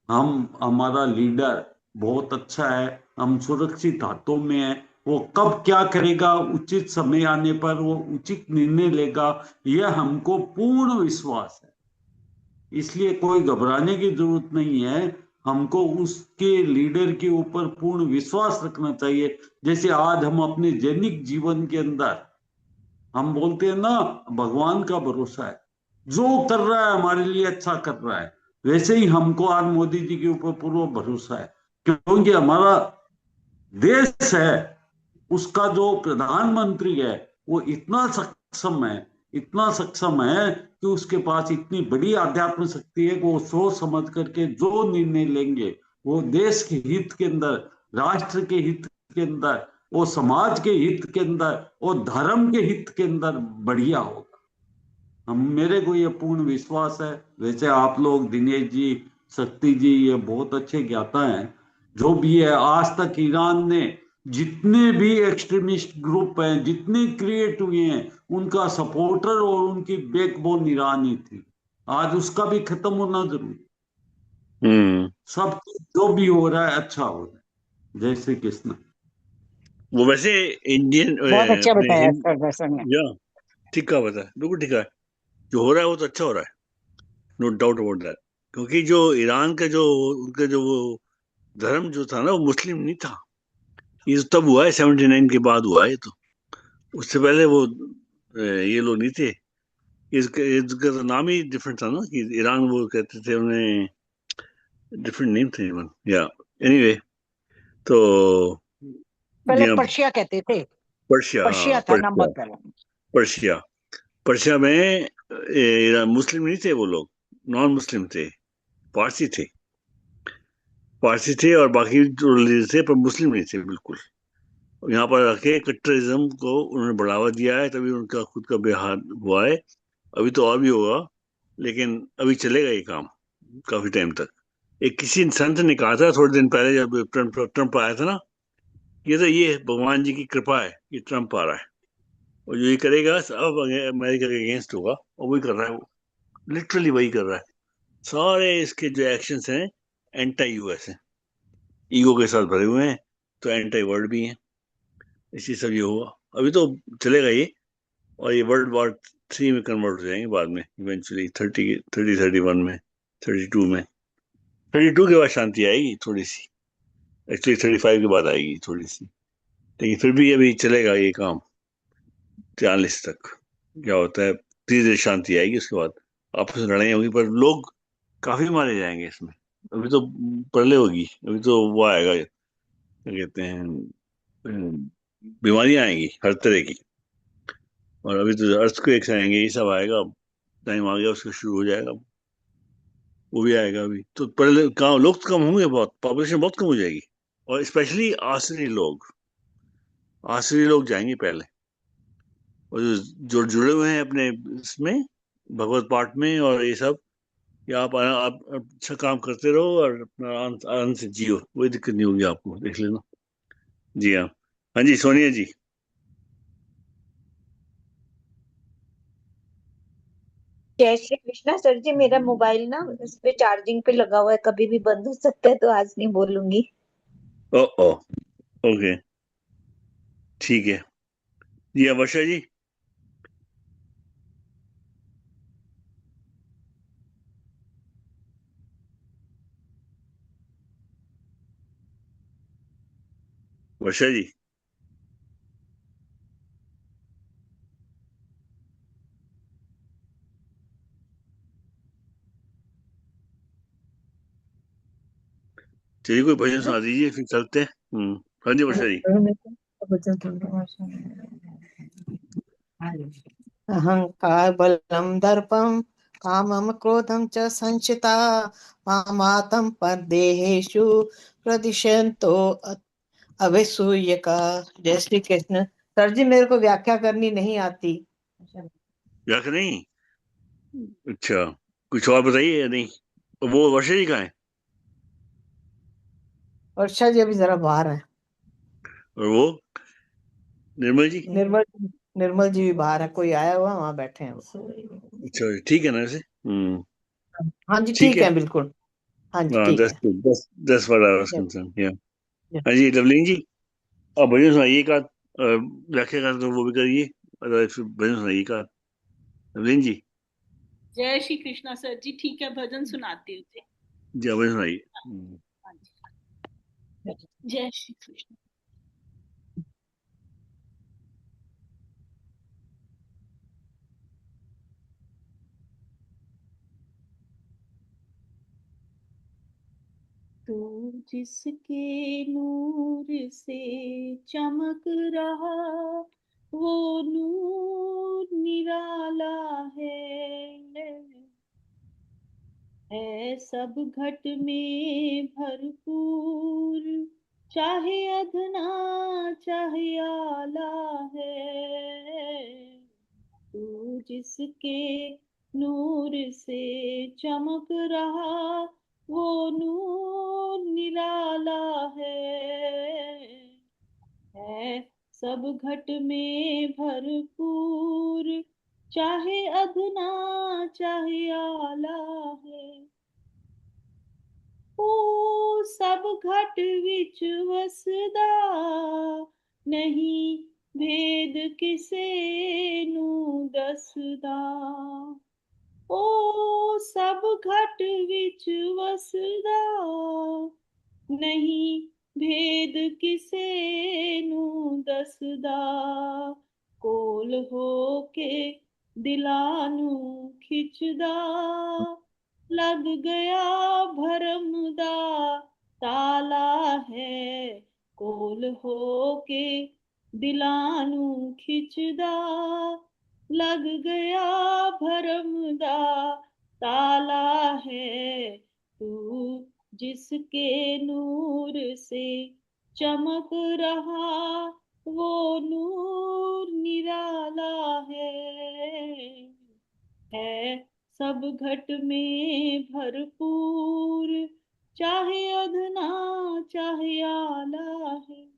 हमारा लीडर बहुत अच्छा है, हम सुरक्षित हाथों में है। वो कब क्या करेगा, उचित समय आने पर वो उचित निर्णय लेगा, यह हमको पूर्ण विश्वास है। इसलिए कोई घबराने की जरूरत नहीं है। हमको उसके लीडर के ऊपर पूर्ण विश्वास रखना चाहिए। जैसे आज हम अपने दैनिक जीवन के अंदर हम बोलते हैं ना, भगवान का भरोसा है, जो कर रहा है हमारे लिए अच्छा कर रहा है। वैसे ही हमको आज मोदी जी के ऊपर पूर्ण भरोसा है, क्योंकि हमारा देश है, उसका जो प्रधानमंत्री है, वो इतना सक्षम है कि उसके पास इतनी बड़ी आध्यात्मिक शक्ति है कि वो सोच समझ करके जो निर्णय लेंगे, वो देश के हित के अंदर, राष्ट्र के हित के अंदर, वो समाज के हित के अंदर, वो धर्म के हित के अंदर बढ़िया होगा। मेरे को ये पूर्ण विश्वास है। वैसे आप लोग, दिनेश जी, शक्ति जी, ये बहुत अच्छे ज्ञाता हैं। जो भी है, आज तक ईरान ने जितने भी एक्सट्रीमिस्ट ग्रुप हैं, जितने क्रिएट हुए हैं, उनका सपोर्टर और उनकी बैकबोन ईरान ही थी। आज उसका भी खत्म होना जरूरी। सब जो भी हो रहा है अच्छा हो रहा है। जय श्री कृष्ण। वो वैसे इंडियन बहुत अच्छा अपने बताया हिंद सर दर्शन ने। या ठीक कहा बता, बिल्कुल ठीक है। जो हो रहा है वो तो अच्छा हो रहा है, नो डाउट अबाउट दैट। क्योंकि जो ईरान का जो उनका जो वो धर्म जो था ना, वो मुस्लिम नहीं था। ये तो तब हुआ है, 79 के बाद हुआ है ये तो। उससे पहले वो ये लोग नहीं थे। इसका तो नाम ही डिफरेंट था ना, कि ईरान वो कहते थे उन्हें, डिफरेंट नेम थे इवन, या एनीवे। तो पहले जी हाँ, पर्शिया कहते थे। पर्शिया, हाँ पर्शिया था नाम पर्शिया। बहुत पहले। पर्शिया पर्शिया में मुस्लिम नहीं थे वो लोग, नॉन मुस्लिम थे, पारसी थे। पारसी थे और बाकी जो रिलीजन थे, पर मुस्लिम नहीं थे बिल्कुल। यहाँ पर आके कट्टरिज्म को उन्होंने बढ़ावा दिया है, तभी उनका खुद का बेहाल हुआ है। अभी तो और भी होगा, लेकिन अभी चलेगा ये काम काफी टाइम तक। एक किसी संत ने कहा था थोड़े दिन पहले, जब ट्रम्प आया था ना, ये भगवान जी की कृपा है, ये ट्रम्प आ रहा है, और जो ये करेगा सब अमेरिका के अगेंस्ट होगा, और वही कर रहा है वो, लिटरली वही कर रहा है। सारे इसके जो एक्शंस हैं एंटी यूएस हैं, ईगो के साथ भरे हुए हैं, तो एंटी वर्ल्ड भी हैं। इसी सब ये होगा, अभी तो चलेगा ये। और ये वर्ल्ड वॉर 3 में कन्वर्ट हो जाएंगे बाद में, इवेंचुअली 31 में, 32 में। 32 के बाद शांति आएगी थोड़ी सी, एक्चुअली 35 के बाद आएगी थोड़ी सी, लेकिन फिर भी अभी चलेगा ये काम 40 तक। क्या होता है, धीरे धीरे शांति आएगी, उसके बाद आपस में लड़ाई होगी, पर लोग काफी मारे जाएंगे इसमें। अभी तो प्रलय होगी, अभी तो वो आएगा, क्या कहते हैं, बीमारियां आएंगी हर तरह की। और अभी तो अर्थक्वेक्स आएंगे, ये सब आएगा, टाइम आ गया उसका, शुरू हो जाएगा, वो भी आएगा। अभी तो पहले कहाँ लोग तो कम होंगे, बहुत पॉपुलेशन बहुत कम हो जाएगी। और स्पेशली आसरी लोग जाएंगे पहले, और जो जुड़े हुए हैं अपने इसमें, भगवत पाठ में और ये सब, या आप अच्छा काम करते रहो और अपना आनंद से जियो, कोई दिक्कत नहीं होगी आपको, देख लेना। जी हाँ। हाँ जी सोनिया जी। जय श्री कृष्णा सर जी। मेरा मोबाइल ना इस पे चार्जिंग पे लगा हुआ है, कभी भी बंद हो सकता है, तो आज नहीं बोलूंगी। ओ ओ ओके, ठीक है। जी हाँ वर्षा जी। वर्षा जी। चलिए कोई भजन सुना दीजिए, फिर चलते हैं। हाँ जी वर्षा जी। अहंकार बलम दर्पम कामम क्रोधम च संचिता मामातम परदेहेषु प्रदिशन्तो अभिसूय का। जय श्री कृष्ण। सर जी मेरे को व्याख्या करनी नहीं आती। व्याख्या नहीं? अच्छा, कुछ और बताइए या नहीं? तो वो वर्षा जी कहाँ है? वर्षा जी अभी जरा बाहर है। और वो निर्मल जी? निर्मल निर्मल जी भी बाहर है, कोई आया हुआ वहां बैठे हैं वो। अच्छा ठीक है ना वैसे। हाँ जी ठीक ठीक है। है बिल्कुल। हाँ जी हाँ, ठीक दस है। दस 10 Yes, कंसर्न या। yes. हाँ जी लवलीन जी, आप भजन सुनाइए का, व्याख्या कर तो वो भी करिए, अदरवाइज फिर भजन सुनाइए का, लवलीन जी। जय श्री कृष्णा सर जी। ठीक है, भजन सुनाती हूँ जी। जी हाँ, भजन सुनाइए। हाँ जी। जय श्री कृष्ण। तू जिसके नूर से चमक रहा, वो नूर निराला है सब घट में भरपूर, चाहे अधना चाहे आला है। तू जिसके नूर से चमक रहा, वो नूर निराला है। है सब घट में भरपूर, चाहे अधना चाहे आला है। ओ सब घट विच वसदा, नहीं भेद किसे नू दसदा। ओ सब घट विच वसदा, नहीं भेद किसे नू दसदा। कोल हो के दिलां नू खिचदा, लग गया भरम दा ताला है। कोल हो के दिलां नू खिचदा, लग गया भरम दा ताला है। तू जिसके नूर से चमक रहा, वो नूर निराला है सब घट में भरपूर, चाहे अधना चाहे आला है।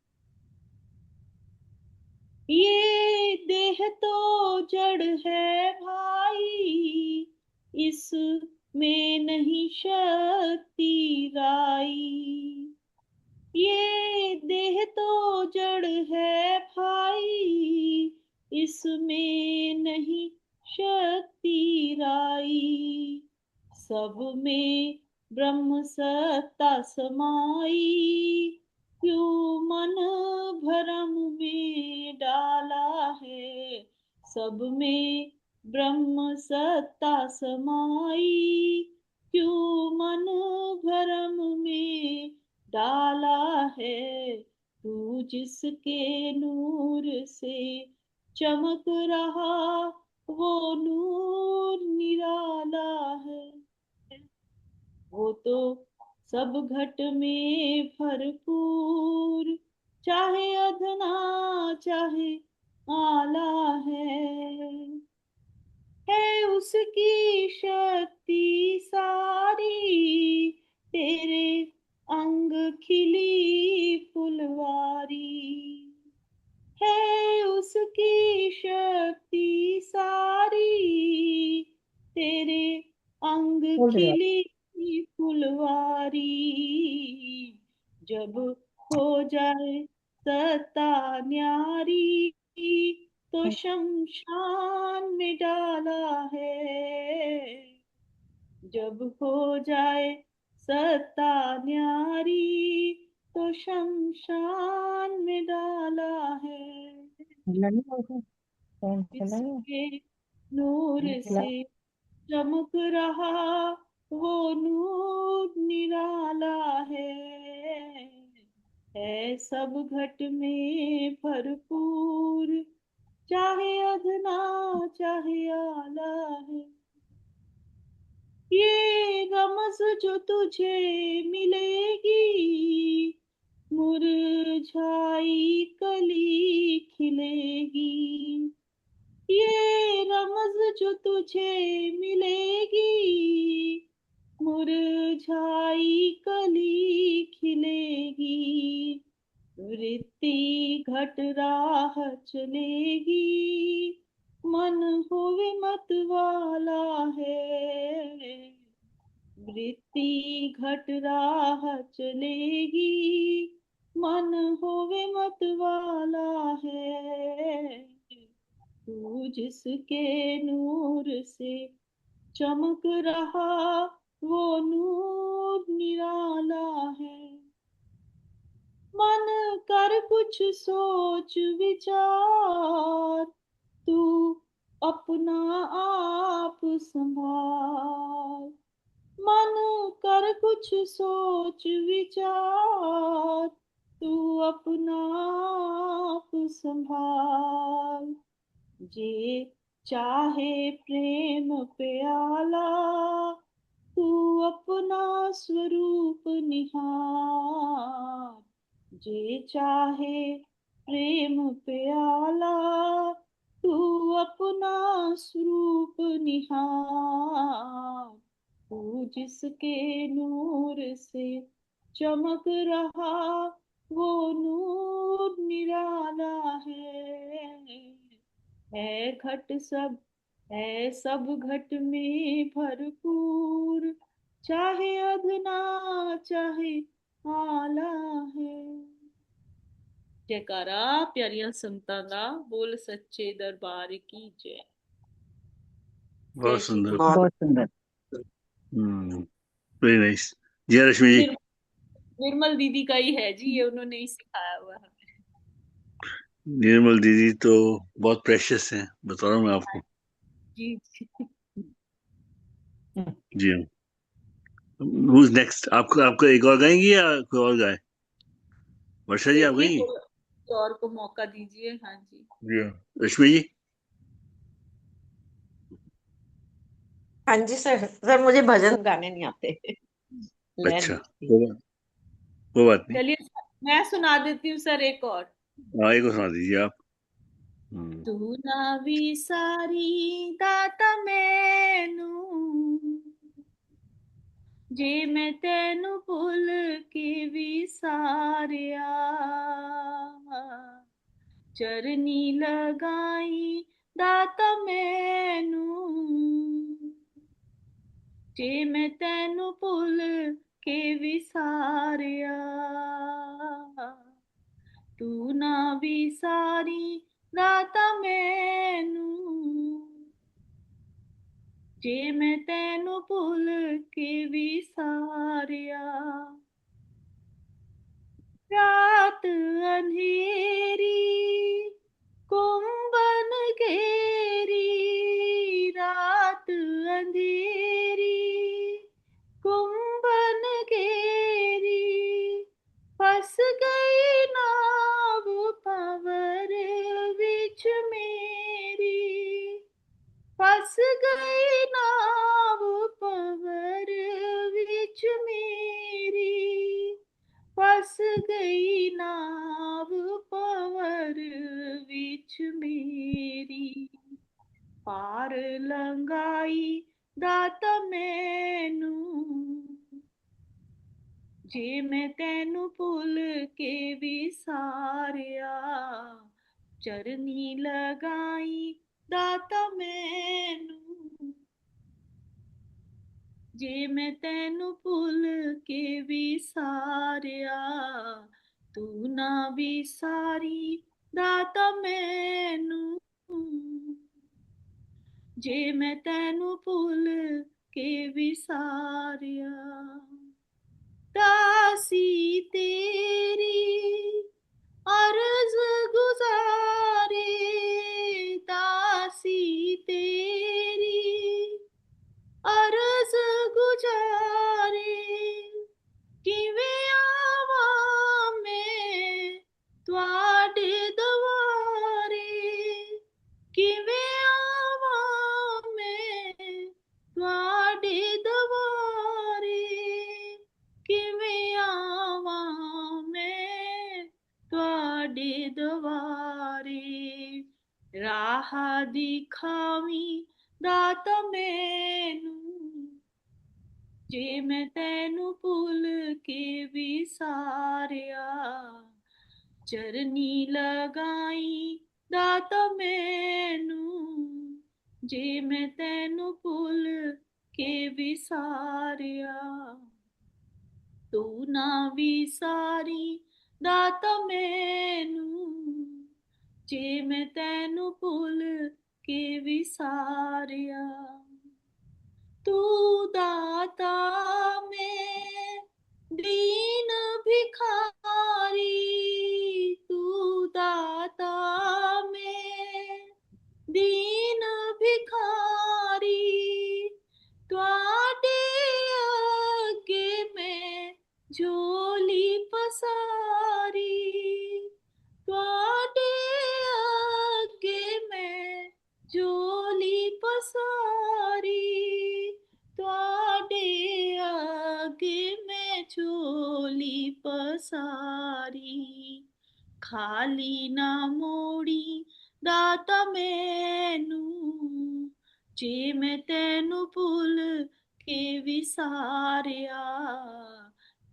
ये देह तो जड़ है भाई, इस में नहीं शक्ति राई। ये देह तो जड़ है भाई, इसमें नहीं शक्ति राई। सब में ब्रह्म सत्ता समाई, क्यों मन भरम में डाला है। सब में ब्रह्म सत्ता समाई, क्यों मन भरम में डाला है। तू जिसके नूर से चमक रहा, वो नूर निराला है। वो तो सब घट में भरपूर, चाहे अधना चाहे आला है उसकी शक्ति सारी, तेरे अंग खिली फुलवारी। है उसकी शक्ति सारी, तेरे अंग खिली फुलवारी। जब हो जाए सत्ता न्यारी, तो शमशान में डाला है। जब हो जाए सत्ता न्यारी, तो शमशान में डाला है। इसके नूर से चमक रहा, वो नूर निराला है सब घट में भरपूर, चाहे अधना चाहे आला है। ये रमज जो तुझे मिलेगी, मुरझाई कली खिलेगी। ये रमज जो तुझे मिलेगी, मुरझाई कली खिलेगी। वृत्ति घट राह चलेगी, मन होवे मत वाला है। वृत्ति घट राह चलेगी, मन होवे मत वाला है। तू जिसके नूर से चमक रहा, वो नूर निराला है। मन कर कुछ सोच विचार, तू अपना आप संभाल। मन कर कुछ सोच विचार, तू अपना आप संभाल। जे चाहे प्रेम प्याला, तू अपना स्वरूप निहार। जे चाहे प्रेम प्याला, तू अपना स्वरूप निहार। तू जिसके नूर से चमक रहा, वो नूर निराला है घट सब, है सब घट में भरपूर, चाहे अधना चाहे आला है। जयकारा प्यारियां संतां दा, बोल सच्चे दरबार की जय। बहुत सुंदर, बहुत सुंदर। Very nice. जय रश्मि जी। निर्मल दीदी का ही है जी, ये उन्होंने ही सिखाया हुआ है। निर्मल दीदी तो बहुत प्रेशियस हैं, बता रहा हूँ मैं आपको। जी जी हाँ। Who's next? आपका एक और गाएंगी या कोई और गाए? वर्षा जी आप देखिए गाएंगी? कोई और को मौका दीजिए। हाँ जी जी हाँ। रश्मि जी। हाँ जी सर मुझे भजन गाने नहीं आते। अच्छा, वो बात नहीं। चलिए मैं सुना देती हूँ सर एक और। हाँ, एक और सुना दीजिए आप। तू ना विसारी दाता मैनू, जे मैं तेनू भुल के विसारिया, चरनी लगाई दाता मैनू, जे मैं तेनू भुल के विसारिया, तू ना विसारी दाता मैनू, जे मैं तेनू भुल के विसारिया। रात अंधेरी कुंभन घेरी, रात अंधेरी कुंभन घेरी, फंस गई नाव भंवर विच मेरी, फंस गई नाव भंवर विच मेरी, फंस गई नाव भंवर विच मेरी, पार लंघाई दाता मैनू, जे मैं तेनू भुल के विसारिया, चरनी लगाई दाता मैनू, जे मैं तेनू भुल के विसारिया, तू ना विसारी दाता मैनू, जे मैं तेनू भुल के विसारिया। दासी तेरी अर्ज गुजारे, दासी तेरी अर्ज गुजारे, किवें आवां मैं तुहाडे दवारे, किवें आवां मैं तुहाडे दवारे, किवें आवां मैं तुहाडे दवारे, राह दिखावी दाता मैनू, जे मैं तेनू भुल के विसारिया, चरनी लगाई दाता मैनू, जे मैं तेनू भुल के विसारिया, तू ना विसारी दाता मैनू, जे मैं तेनू भुल के विसारिया। तू दाता मैं दीन भिखारी, तू दाता मैं दीन भिखारी, तुहाडे अगे मैं झोली पसारी, तुहाडे अगे मैं झोली पसारी, तुहाडे अगे मैं झोली पसारी, खाली ना मोड़ी दाता मैनू, जे मैं तेनू भुल के विसारिया,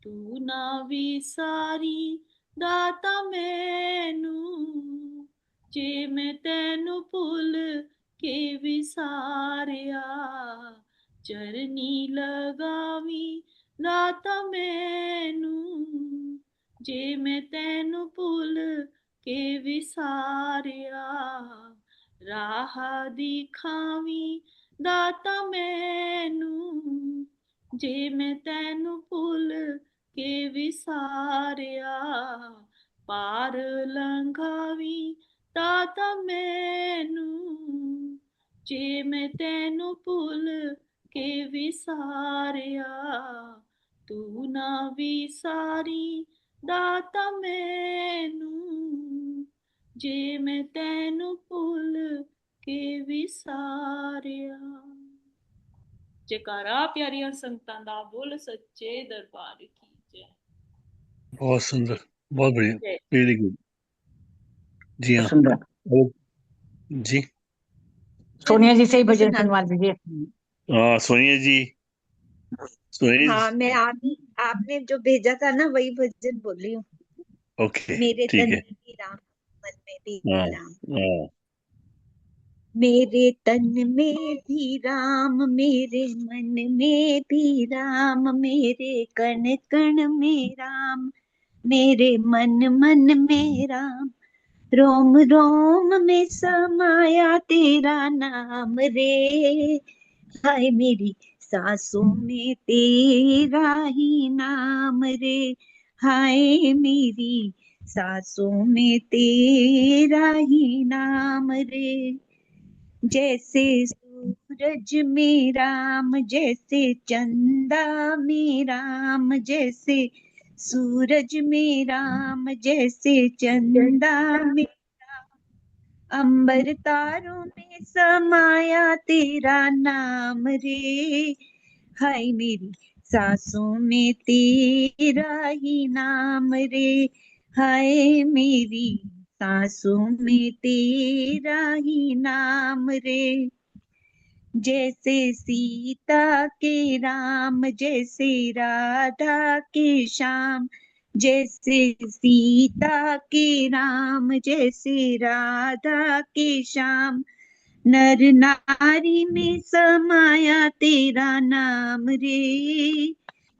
तू ना विसारी दाता मैनू जे मैं तैनू भुल के विसारिया चरनी लगावी दाता मैनू जे मैं तैनू भुल के विसारिया राह दिखावी दाता मैनू जे मैं तैनू भुल के विसारिया पार लंघावी दाता मैनू जे मैं तैनू भुल के विसारिया तू ना विसारी दाता मैनू जे मैं तैनू भुल के विसारिया। जयकारा प्यारियां संगतां दा बोल सच्चे दरबार की जय। बहुत सुंदर, बहुत बढ़िया, जय। Really good. जी हाँ, सुंदर। और जी सोनिया जी से ही भजन सुनवा दीजिए। सोनिया जी, सोनिया हाँ, मैं आपने जो भेजा था ना वही भजन बोल रही हूँ। ओके, मेरे ठीक तन है। में भी राम, मन में भी हाँ राम। हाँ, मेरे तन में भी राम, मेरे मन में भी राम, मेरे कण कण में राम, मेरे मन मन में राम। रोम रोम में समाया तेरा नाम रे, हाय मेरी सांसों में तेरा ही नाम रे, हाय मेरी सांसों में तेरा ही नाम रे। जैसे सूरज में राम, जैसे चंदा में राम, जैसे सूरज में राम, जैसे चंदा में अंबर तारों में समाया तेरा नाम रे, हाय मेरी सांसों में तेरा ही नाम रे, हाय मेरी सांसों में तेरा ही नाम रे। जैसे सीता के राम, जैसे राधा के श्याम, जैसे सीता के राम, जैसे राधा के श्याम, नर नारी में समाया तेरा नाम रे,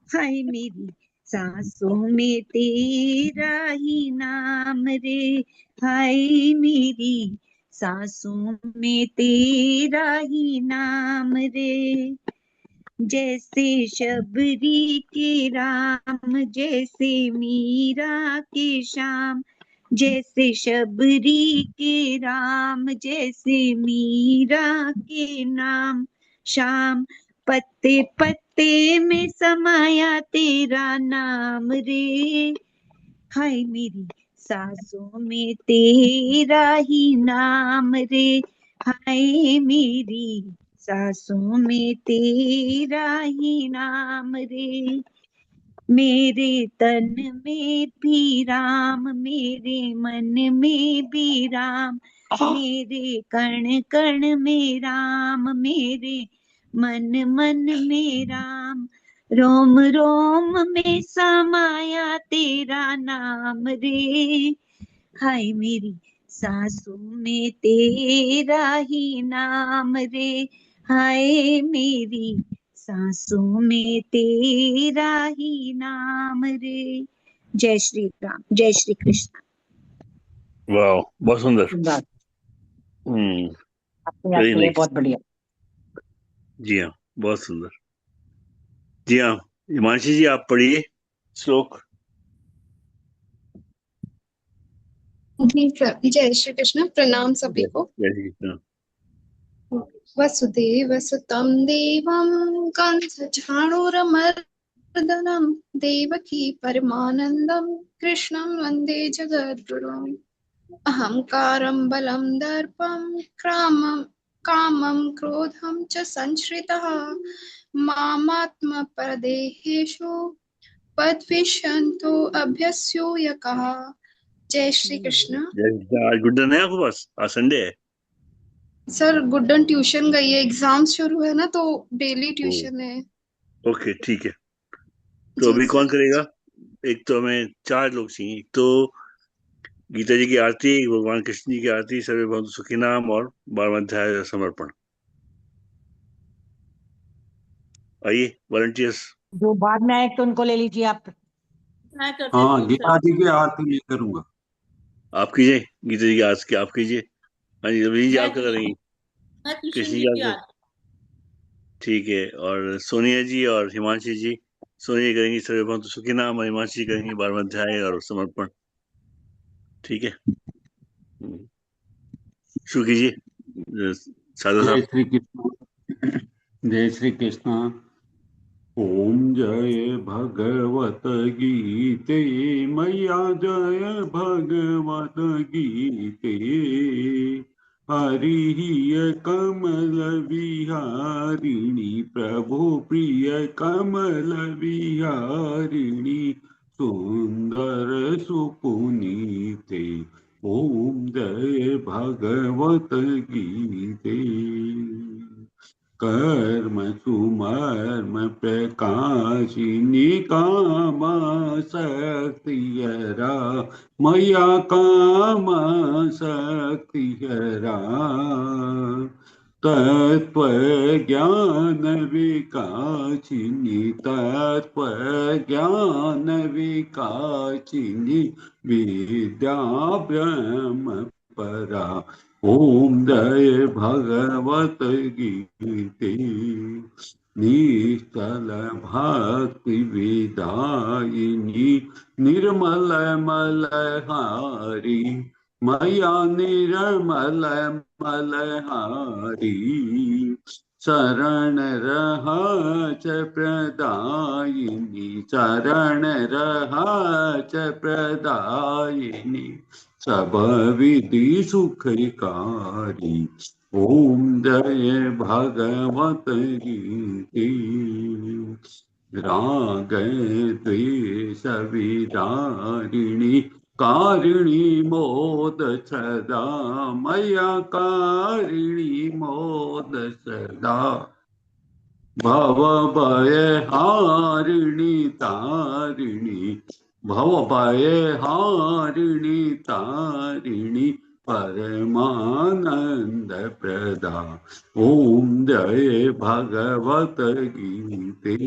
हाय मेरी सांसों में तेरा ही नाम रे, हाय मेरी सांसों में तेरा ही नाम रे। जैसे शबरी के राम, जैसे मीरा के श्याम, जैसे शबरी के राम, जैसे मीरा के नाम श्याम, पत्ते पत्ते में समाया तेरा नाम रे, हाय मेरी सांसों में तेरा ही नाम रे, हाय मेरी सांसों में तेरा ही नाम रे। मेरे तन में भी राम, मेरे मन में भी राम, मेरे कण कण में राम, मेरे मन मन में राम। रोम रोम में समाया तेरा नाम रे, हाय मेरी सांसों में तेरा ही नाम रे, हाय मेरी सांसों में तेरा ही नाम रे। जय श्री राम, जय श्री कृष्ण। वाह, बहुत सुंदर। सुंदर। आपने याद वेरी किया, नाइस। बहुत बढ़िया। जी हाँ, बहुत सुंदर। जी हाँ, हिमांशी जी आप पढ़िए श्लोक। जी सर, जय श्री कृष्ण। प्रणाम सभी को। जय श्री कृष्ण। वसुदेव सुतं देवं कंसचाणूरमर्दनं देवकी परमानन्दं कृष्णं वन्दे जगद्गुरुम्। अहङ्कारं बलं दर्पं कामं क्रोधं च संश्रितः मामात्मपरदेहेषु पद्विषन्तो अभ्यस्यूयकः। जय श्री कृष्ण। आज गुड डन है आपके पास? आज संडे है। सर गुड्डन ट्यूशन गई है, एग्जाम शुरू है ना तो डेली ट्यूशन है। ओके, ठीक है। तो जी अभी सर। कौन करेगा? एक तो हमें 4 लोग चाहिए। एक तो गीता जी की आरती, भगवान कृष्ण जी की आरती, सर्वे भवन्तु सुखी नाम, और 12वां अध्याय समर्पण। आइए वॉलंटियर्स। जो बाद में आए तो उनको ले लीजिए आप। मैं कर देती हाँ, हूँ गीता सर। जी की आरती मैं करूंगा। आप कीजिए गीता जी की आरती, आप कीजिए। हाँ जी, रवि जी मैं आप क्या करेंगी? मैं कृष्ण कृष्ण जी जी की आप, आरती। ठीक है। और सोनिया जी और हिमांशी जी, सोनिया जी करेंगी सर्वे भवन्तु सुखी नाम, और हिमांशी जी करेंगी 12वां अध्याय और समर्पण। ठीक है, शुरू कीजिए साधु जय साहब। श्री कृष्ण। जय श्री कृष्ण। ओम जय भगवत गीते मैया, जय भगवत गीते। हरि कमल विहारिणी, प्रभु प्रिय कमल विहारिणी, सुंदर सुपुनीते। ओम जय भगवत गीते। कर्म सुमर्म प्रकाशिनी, काम शक्तिहरा मैया, काम शक्तिहरा। तत्व ज्ञान विकासिनी, तत्व ज्ञान विकासिनी, विद्या ब्रह्म परा। ओम जय भगवत गीते। निश्चल भक्ति विदायिनी, निर्मल मलहारी मैया, निर्मल मलहारी। शरण रह प्रदायिनी, शरण रह प्रदायिनी, सब विधि सुखकारी। ओम जय भगवत गीते। राग द्वेष विदारिणी, कारिणी मोद सदा मैया, कारिणी मोद सदा। भव भय हारिणी तारिणी, भव भय हारिणी तारिणी, परमानंद प्रदा। ओम जय भगवत गीते।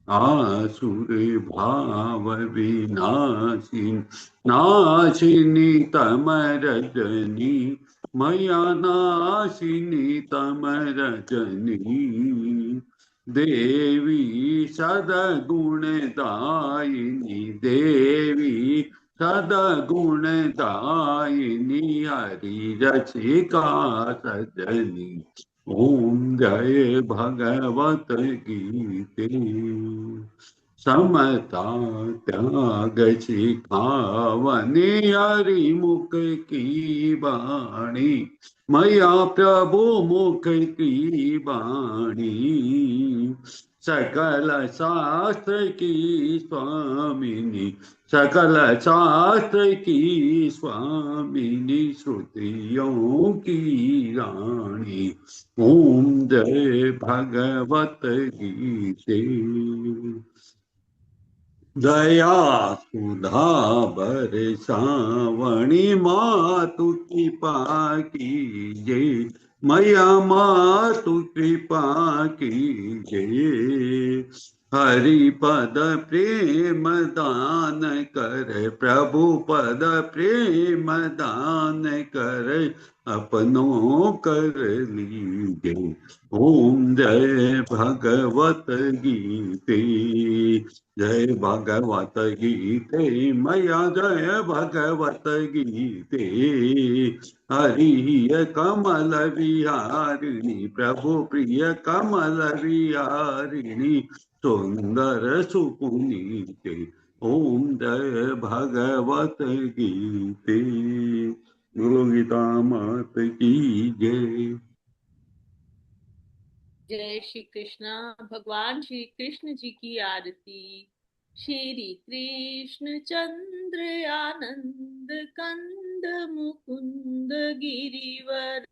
आसुर भाव विनाशिनी, नाशिनी तमरजनी मैया, नाशिनी तमरजनी। देवी सदगुणदायिनी, देवी सदगुणदायिनी, हरि रसिका सजनी। ओम जय भगवत गीते। समता त्याग सिखावनी, हरि मुख की बाणी मैया, प्रभु मुख की बाणी। सकल शास्त्र की स्वामिनी, सकल शास्त्र की स्वामिनी, श्रुतियों की रानी। ओम जय भगवत गीते। दया सुधा बरसावणी, मातु कृपा कीजे मैया, मातु कृपा कीजे। हरि पद प्रेम दान कर, प्रभु पद प्रेम दान कर, अपनों कर लीजे। ओम जय भगवत गीते। जय भगवत गीते मैया, जय भगवत गीते। हरि कमल विहारिणी, प्रभु प्रिय कमल विहारिणी, सुंदर सुपुनीते। ओम जय भगवत गीते। गुरु गीता मात की जय। जय श्री कृष्णा। भगवान श्री कृष्ण जी की आरती। श्री कृष्ण चंद्र आनंद कंद, मुकुंद गिरिवर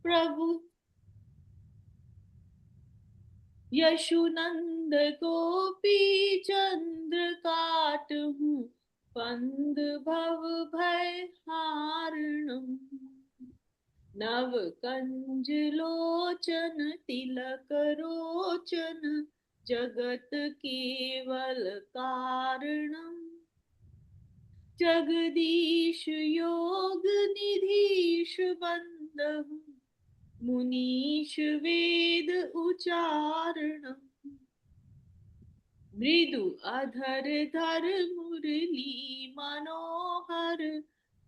प्रभु यशुनंद गोपी चंद्र काटहूँ पंद भव भय हारणम। नव कंज लोचन तिलक रोचन जगत केवल कारणम। जगदीश योग निधीश बंदहु मुनीश वेद उचारणम। मृदु अधर धर मुरली मनोहर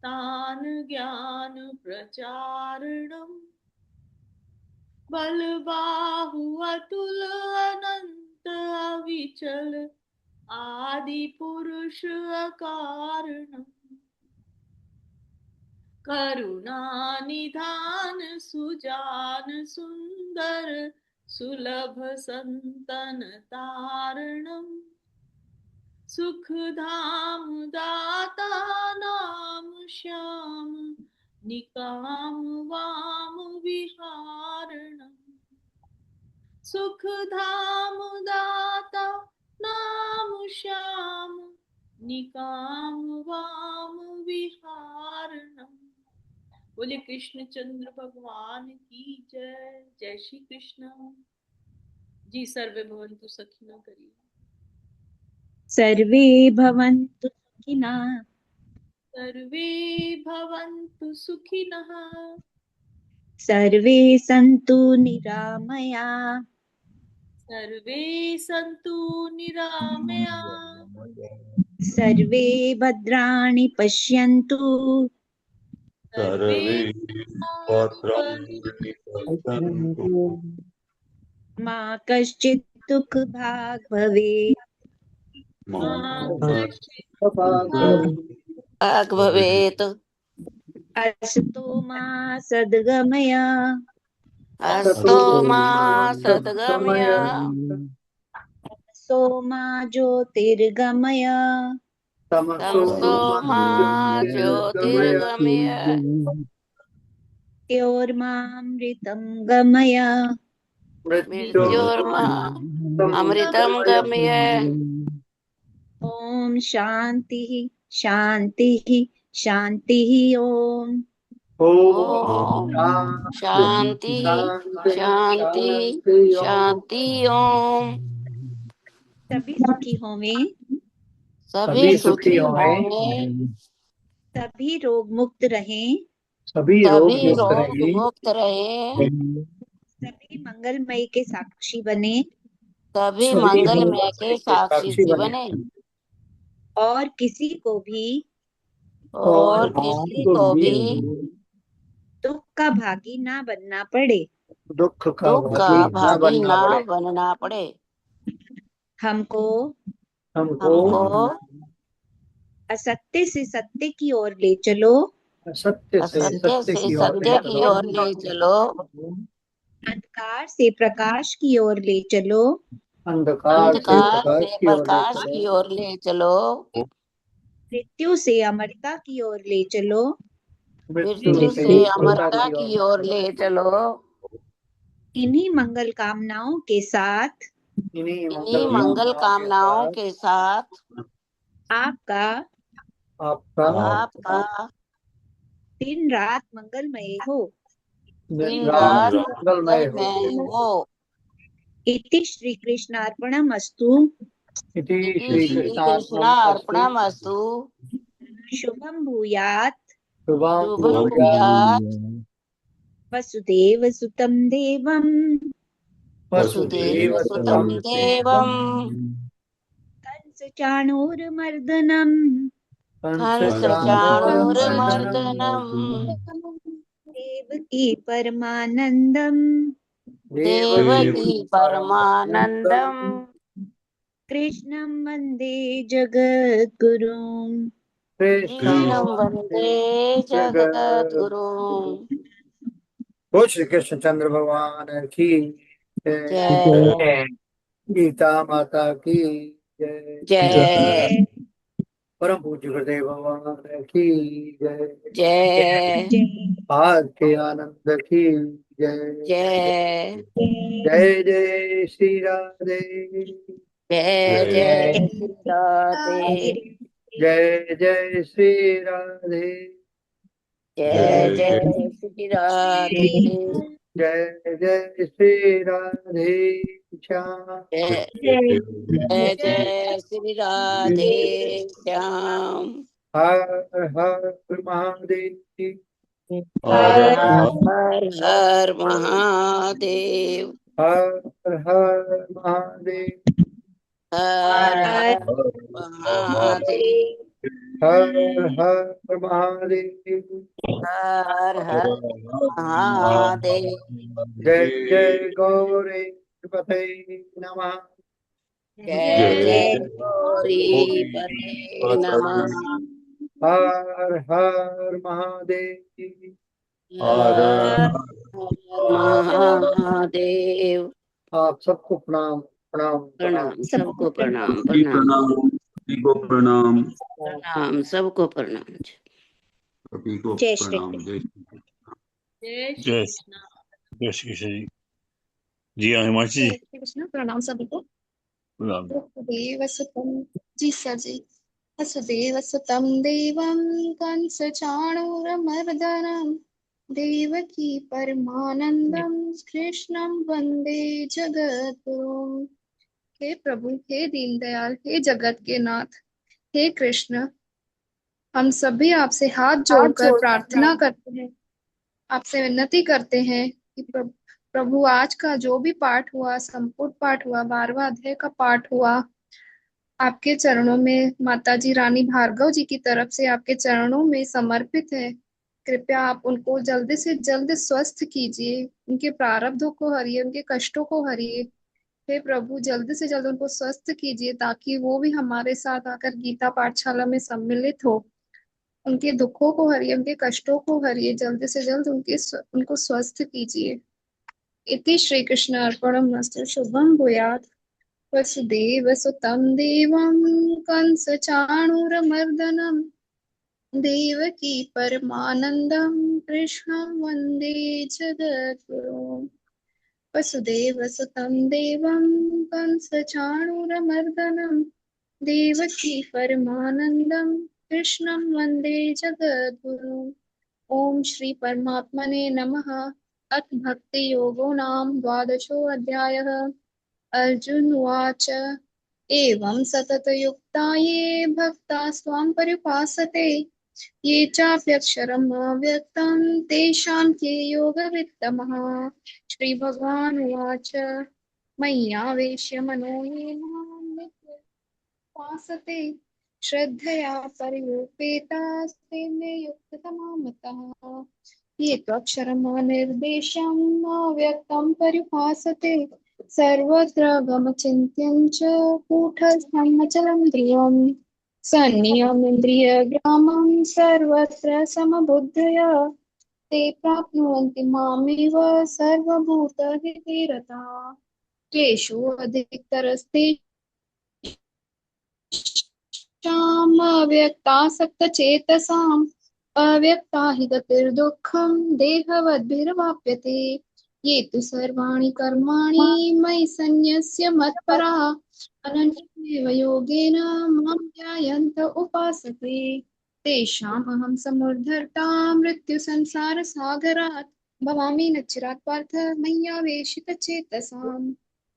तान ज्ञान प्रचारणम। बलबाहु अतुल अनंत अविचल आदि पुरुष अकारणम। करुणा निधान सुजान सुंदर सुलभ संतन तारणम। सुख धाम दाता नाम श्याम निकाम वाम विहारणम। सुख धाम दाता नाम श्याम निकाम वाम विहारणम। बोले कृष्ण चंद्र भगवान की जय। जय श्री कृष्ण जी। सर्वे भवन्तु सखिनः करिए। सर्वे भवन्तु सुखिनः। सर्वे भवन्तु सुखिनः। सर्वे सन्तु निरामया। सर्वे सन्तु निरामया। सर्वे भद्राणि पश्यन्तु। सर्वे मा कश्चित् दुःखभाग् भवेत्। भाग भवेत्। अस्तु मा सद्गमय। अस्तो मा सद्गमय। तमसो मा ज्योतिर्गमय। तमसो मा ज्योतिर्गमय। मृत्योर्मामृतं गमय। मृत्योर्मा अमृतं गमय। ओम शांति शांति शांति। ओम ओम शांति शांति शांति। ओम सभी सुखी होवे। सभी सुखी होवे। सभी रोग मुक्त रहें। सभी सभी रोग मुक्त रोग रहे। मुक्त रहे। सभी मंगलमय के साक्षी बने। सभी सभी मंगलमय के साक्षी बने। और किसी को भी और किसी को भी दुख का भागी ना बनना पड़े। दुख का भागी ना बनना पड़े। हमको असत्य से सत्य की ओर ले चलो। सत्य से सत्य की ओर ले चलो। अंधकार से प्रकाश की ओर ले चलो। अंधकार से प्रकाश की ओर ले चलो। मृत्यु से अमरता की ओर ले चलो। मृत्यु से अमरता की ओर ले चलो। इन्हीं मंगल कामनाओं के साथ इन्हीं मंगल कामनाओं के साथ आपका दिन रात मंगलमय हो। दिन रात मंगलमय हो। इति श्री कृष्णार्पणमस्तु। इति श्री कृष्णार्पणमस्तु। शुभम भूयात्। शुभम भूयात्। वसुदेव सुतं देवं। वसुदेव सुतं देवं। कंस चाणूरमर्दनम्। कंस चाणूरमर्दनम्। देवकी परमानन्दम्। देवकी परमानन्दम्। कृष्णं वन्दे जगद्गुरुम्। कृष्णं वन्दे जगद्गुरुम्। बोल श्री कृष्ण चंद्र भगवान की जय। गीता माता की जय। जय। परम पूज्य गुरुदेव भगवान की जय। जय आज के आनंद की जय। जय जय जय श्री राधे। जय जय श्री राधे। जय जय श्री राधे। जय जय श्री राधे। जय जय श्री राधे श्याम। जय जय जय श्री राधे श्याम। हर हर महादेव। हर हर महादेव। हर हर महादेव। हर हर महादेव। हर हर महादेव। हर हर महादेव। जय जय गौरी पते नमः। जय जय गौरी पते नमः। हर हर महादेव। हर हर महादेव। आप सबको प्रणाम प्रणाम प्रणाम। प्रणाम, सबको प्रणाम सभी प्रणाम प्रणाम, सभी को प्रणाम, प्रणाम, सबको प्रणाम। सभी को जय श्री प्रणाम। कृष्ण। जय जय श्री जय कृष्ण। जय श्री कृष्ण जी। जी हाँ, हिमांशी जी जय श्री कृष्ण। प्रणाम सभी को। प्रणाम। वसुदेव सुतं जी सर जी। वसुदेव सुतं देवं कंस चाणूरमर्दनं देवकी परमानंदं कृष्णं वंदे जगद्गुरुं। हे प्रभु, हे दीनदयाल, हे जगत के नाथ, हे कृष्ण, हम सभी आपसे हाथ जोड़कर प्रार्थना करते हैं, आपसे विनती करते हैं कि प्रभु आज का जो भी पाठ हुआ, संपूर्ण पाठ हुआ, 12वां अध्याय का पाठ हुआ, आपके चरणों में माता जी रानी भार्गव जी की तरफ से आपके चरणों में समर्पित है। कृपया आप उनको जल्द से जल्द स्वस्थ कीजिए, उनके प्रारब्धों को हरिए, उनके कष्टों को हरिए। हे प्रभु, जल्द से जल्द उनको स्वस्थ कीजिए ताकि वो भी हमारे साथ आकर गीता पाठशाला में सम्मिलित हो। उनके दुखों को हरिए, उनके कष्टों को हरिए, जल्द से जल्द उनको स्वस्थ कीजिए। इति श्री कृष्ण अर्पणमस्तु। शुभम भूयात्। वसुदेव सुतं देवं कंस चाणूरमर्दनं देवकी परमानंदं कृष्णं वंदे जगद्गुरुं। वसुदेव सुतं देवं कंस चाणूरमर्दनं देवकी परमानंदं कृष्णं वंदे जगद्गुरुं। ओम श्री परमात्मने नमः। अथ भक्ति योगो नाम द्वादशो अध्यायः। अर्जुन उवाच एवं सततयुक्ता ये भक्ता स्वां पर्युपासते ये चाप्यक्षरम् अव्यक्तं तेषां के योगवित्तमः। श्री भगवान उवाच मय्यावेश्य मनो ये मां उपासते श्रद्धया परिरूपेतास्ते मे युक्ततमा मतः। ये त्वक्षरमनिर्देशम् अव्यक्तं पर्युपासते सर्वत्र गमचिन्त्यं च कूटस्थम् अचलं ध्रुवम् सन्नियमिन्द्रियग्रामं सर्वत्र समबुद्धया ते प्राप्नुवन्ति मामेव सर्वभूतहिते रताः। क्लेशो अव्यक्तासक्तचेतसाम् अव्यक्ता हि गतिर्दुःखं देहवद्भिर्वाप्यते। ये तु सर्वाणि कर्माणि मयि सन्न्यस्य मत्पराः अनन्येव योगेन मां ध्यायन्त उपासते तेषामहं समुद्धर्ता मृत्युसंसारसागरात् भवामि न चिरात् पार्थ मय्यावेशितचेतसाम्।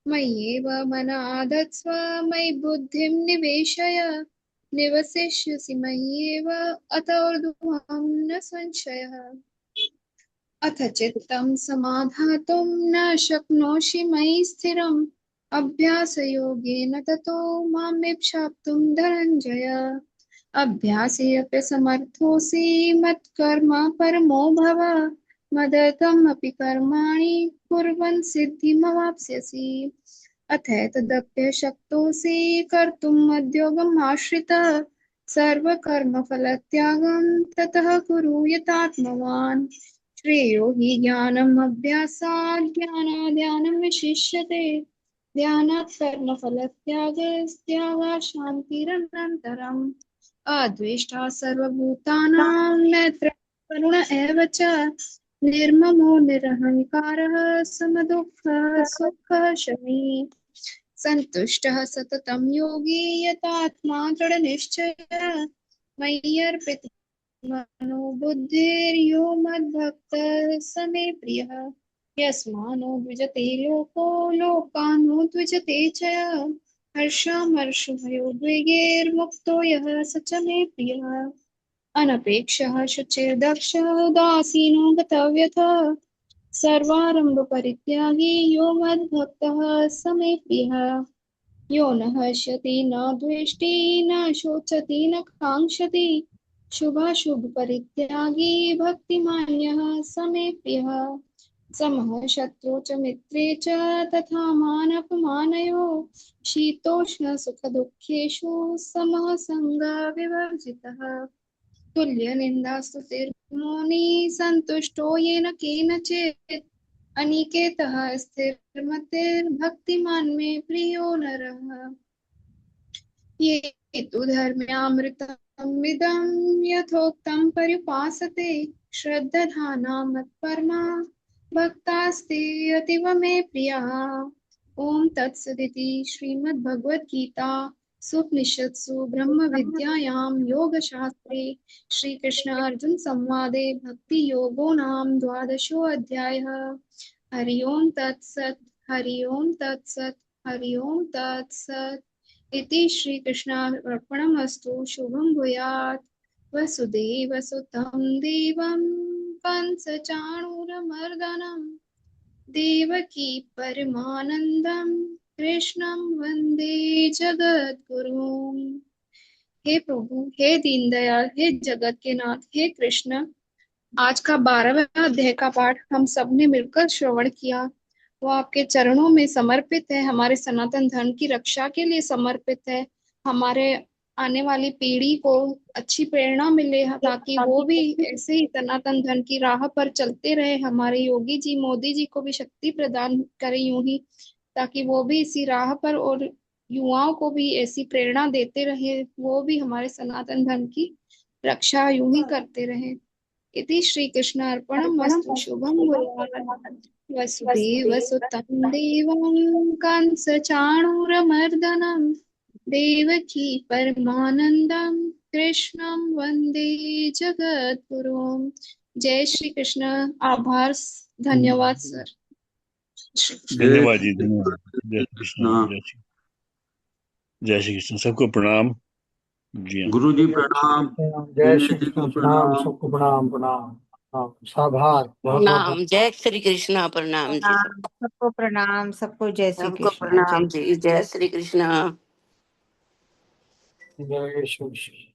मय्येव मनाधत्स्व मयि बुद्धिं निवेशय निवसिष्यसि मय्येव अत ऊर्ध्वं न संशयः। अथ चित्तं समाधातुं न शक्नोषि मयि स्थिरम् अभ्यासयोगेन ततो मामेप्सितुं धनञ्जय। अभ्यासेऽप्यसमर्थोऽसि मत्कर्म परमो भव मदर्थमपि कर्माणि कुर्वन् सिद्धिमवाप्स्यसि। अथैतदप्यशक्तोऽसि कर्तुम् मद्योगम् आश्रितः सर्वकर्मफलत्यागं ततः कुरु यतात्मवान्। श्रेयो हि ज्ञानम् अभ्यासात् ज्ञानाद् विशिष्यते ध्यानात् कर्मफलत्यागस्त्यागात् शान्तिरनन्तरम्। अद्वेष्टा सर्वभूतानां मैत्रः करुण एव च निर्ममो निरहङ्कारः समदुःखः सुखः शमी सन्तुष्टः सततं योगी यतात्मा दृढनिश्चयः मय्यर्पितः मनो बुद्धिर्यो मद्भक्तः स मे प्रियः यस्मानो द्विजते लोको लोकानो द्विजते च हर्षामर्षभयोद्वेगैर्मुक्तो यः स च मे प्रियः अनपेक्षः शुचिर्दक्षः उदासीनो गतव्यथः सर्वारम्भपरित्यागी यो मद्भक्तः स मे प्रियः यो न हर्षति न द्वेष्टि न शोचति न काङ्क्षति शुभाशुभ परित्यागी भक्तिमान्यः स मे प्रियः समः शत्रु च मित्रे च तथा मानपमानयोः शीतोष्ण सुख दुःखेषु समः संगः विवर्जितः तुल्यनिन्दास्तुतिर्मौनी सन्तुष्टो येन केनचित् अनिकेतः स्थिरमतिर्भक्तिमान् मे प्रियो नरः ये तु धर्म्यामृतमिदं यथोक्तं पर्युपासते श्रद्धाना मत्परमा भक्तास्ते अतीव मे प्रियाः ॐ तत्सदिति श्रीमद्भगवद्गीता उपनिषत्सु ब्रह्म विद्यायां योगशास्त्रे श्रीकृष्ण अर्जुन संवादे भक्ति योगो नाम 12 अध्यायः हरि ओम तत्सत् हरि ओम तत्सत् हरि ओम तत्सत् इति श्रीकृष्णार्पणमस्तु शुभं भूयात् वसुदेवसुतं देवं कंसचाणूरमर्दनं देवकी परमानंदं कृष्णं वंदे जगद्गुरुं हे प्रभु हे दीनदयाल हे जगत के नाथ हे कृष्ण आज का 12वां अध्याय का पाठ हम सब ने मिलकर श्रवण किया वो आपके चरणों में समर्पित है हमारे सनातन धर्म की रक्षा के लिए समर्पित है हमारे आने वाली पीढ़ी को अच्छी प्रेरणा मिले ताकि वो भी ऐसे ही सनातन धर्म की राह पर चलते रहे हमारे योगी जी मोदी जी को भी शक्ति प्रदान करें यूं ही ताकि वो भी इसी राह पर और युवाओं को भी ऐसी प्रेरणा देते रहे वो भी हमारे सनातन धर्म की रक्षा यूं ही करते रहे इति श्री कृष्णार्पणमस्तु शुभं भूयात् वसुदेवसुतं देवं कंसचाणूरमर्दनं देवकी परमानंदं कृष्णं वंदे जगद्गुरुं जय श्री कृष्ण आभार धन्यवाद सर धन्यवाद जी धन्यवाद जय कृष्ण जय श्री कृष्ण सबको प्रणाम जी गुरु जी प्रणाम जय श्री कृष्ण प्रणाम सबको प्रणाम प्रणाम साभार बहुत प्रणाम जय श्री कृष्ण प्रणाम जी सबको प्रणाम सबको जय श्री सबको कृष्ण प्रणाम जी जय श्री कृष्ण जय श्री कृष्ण।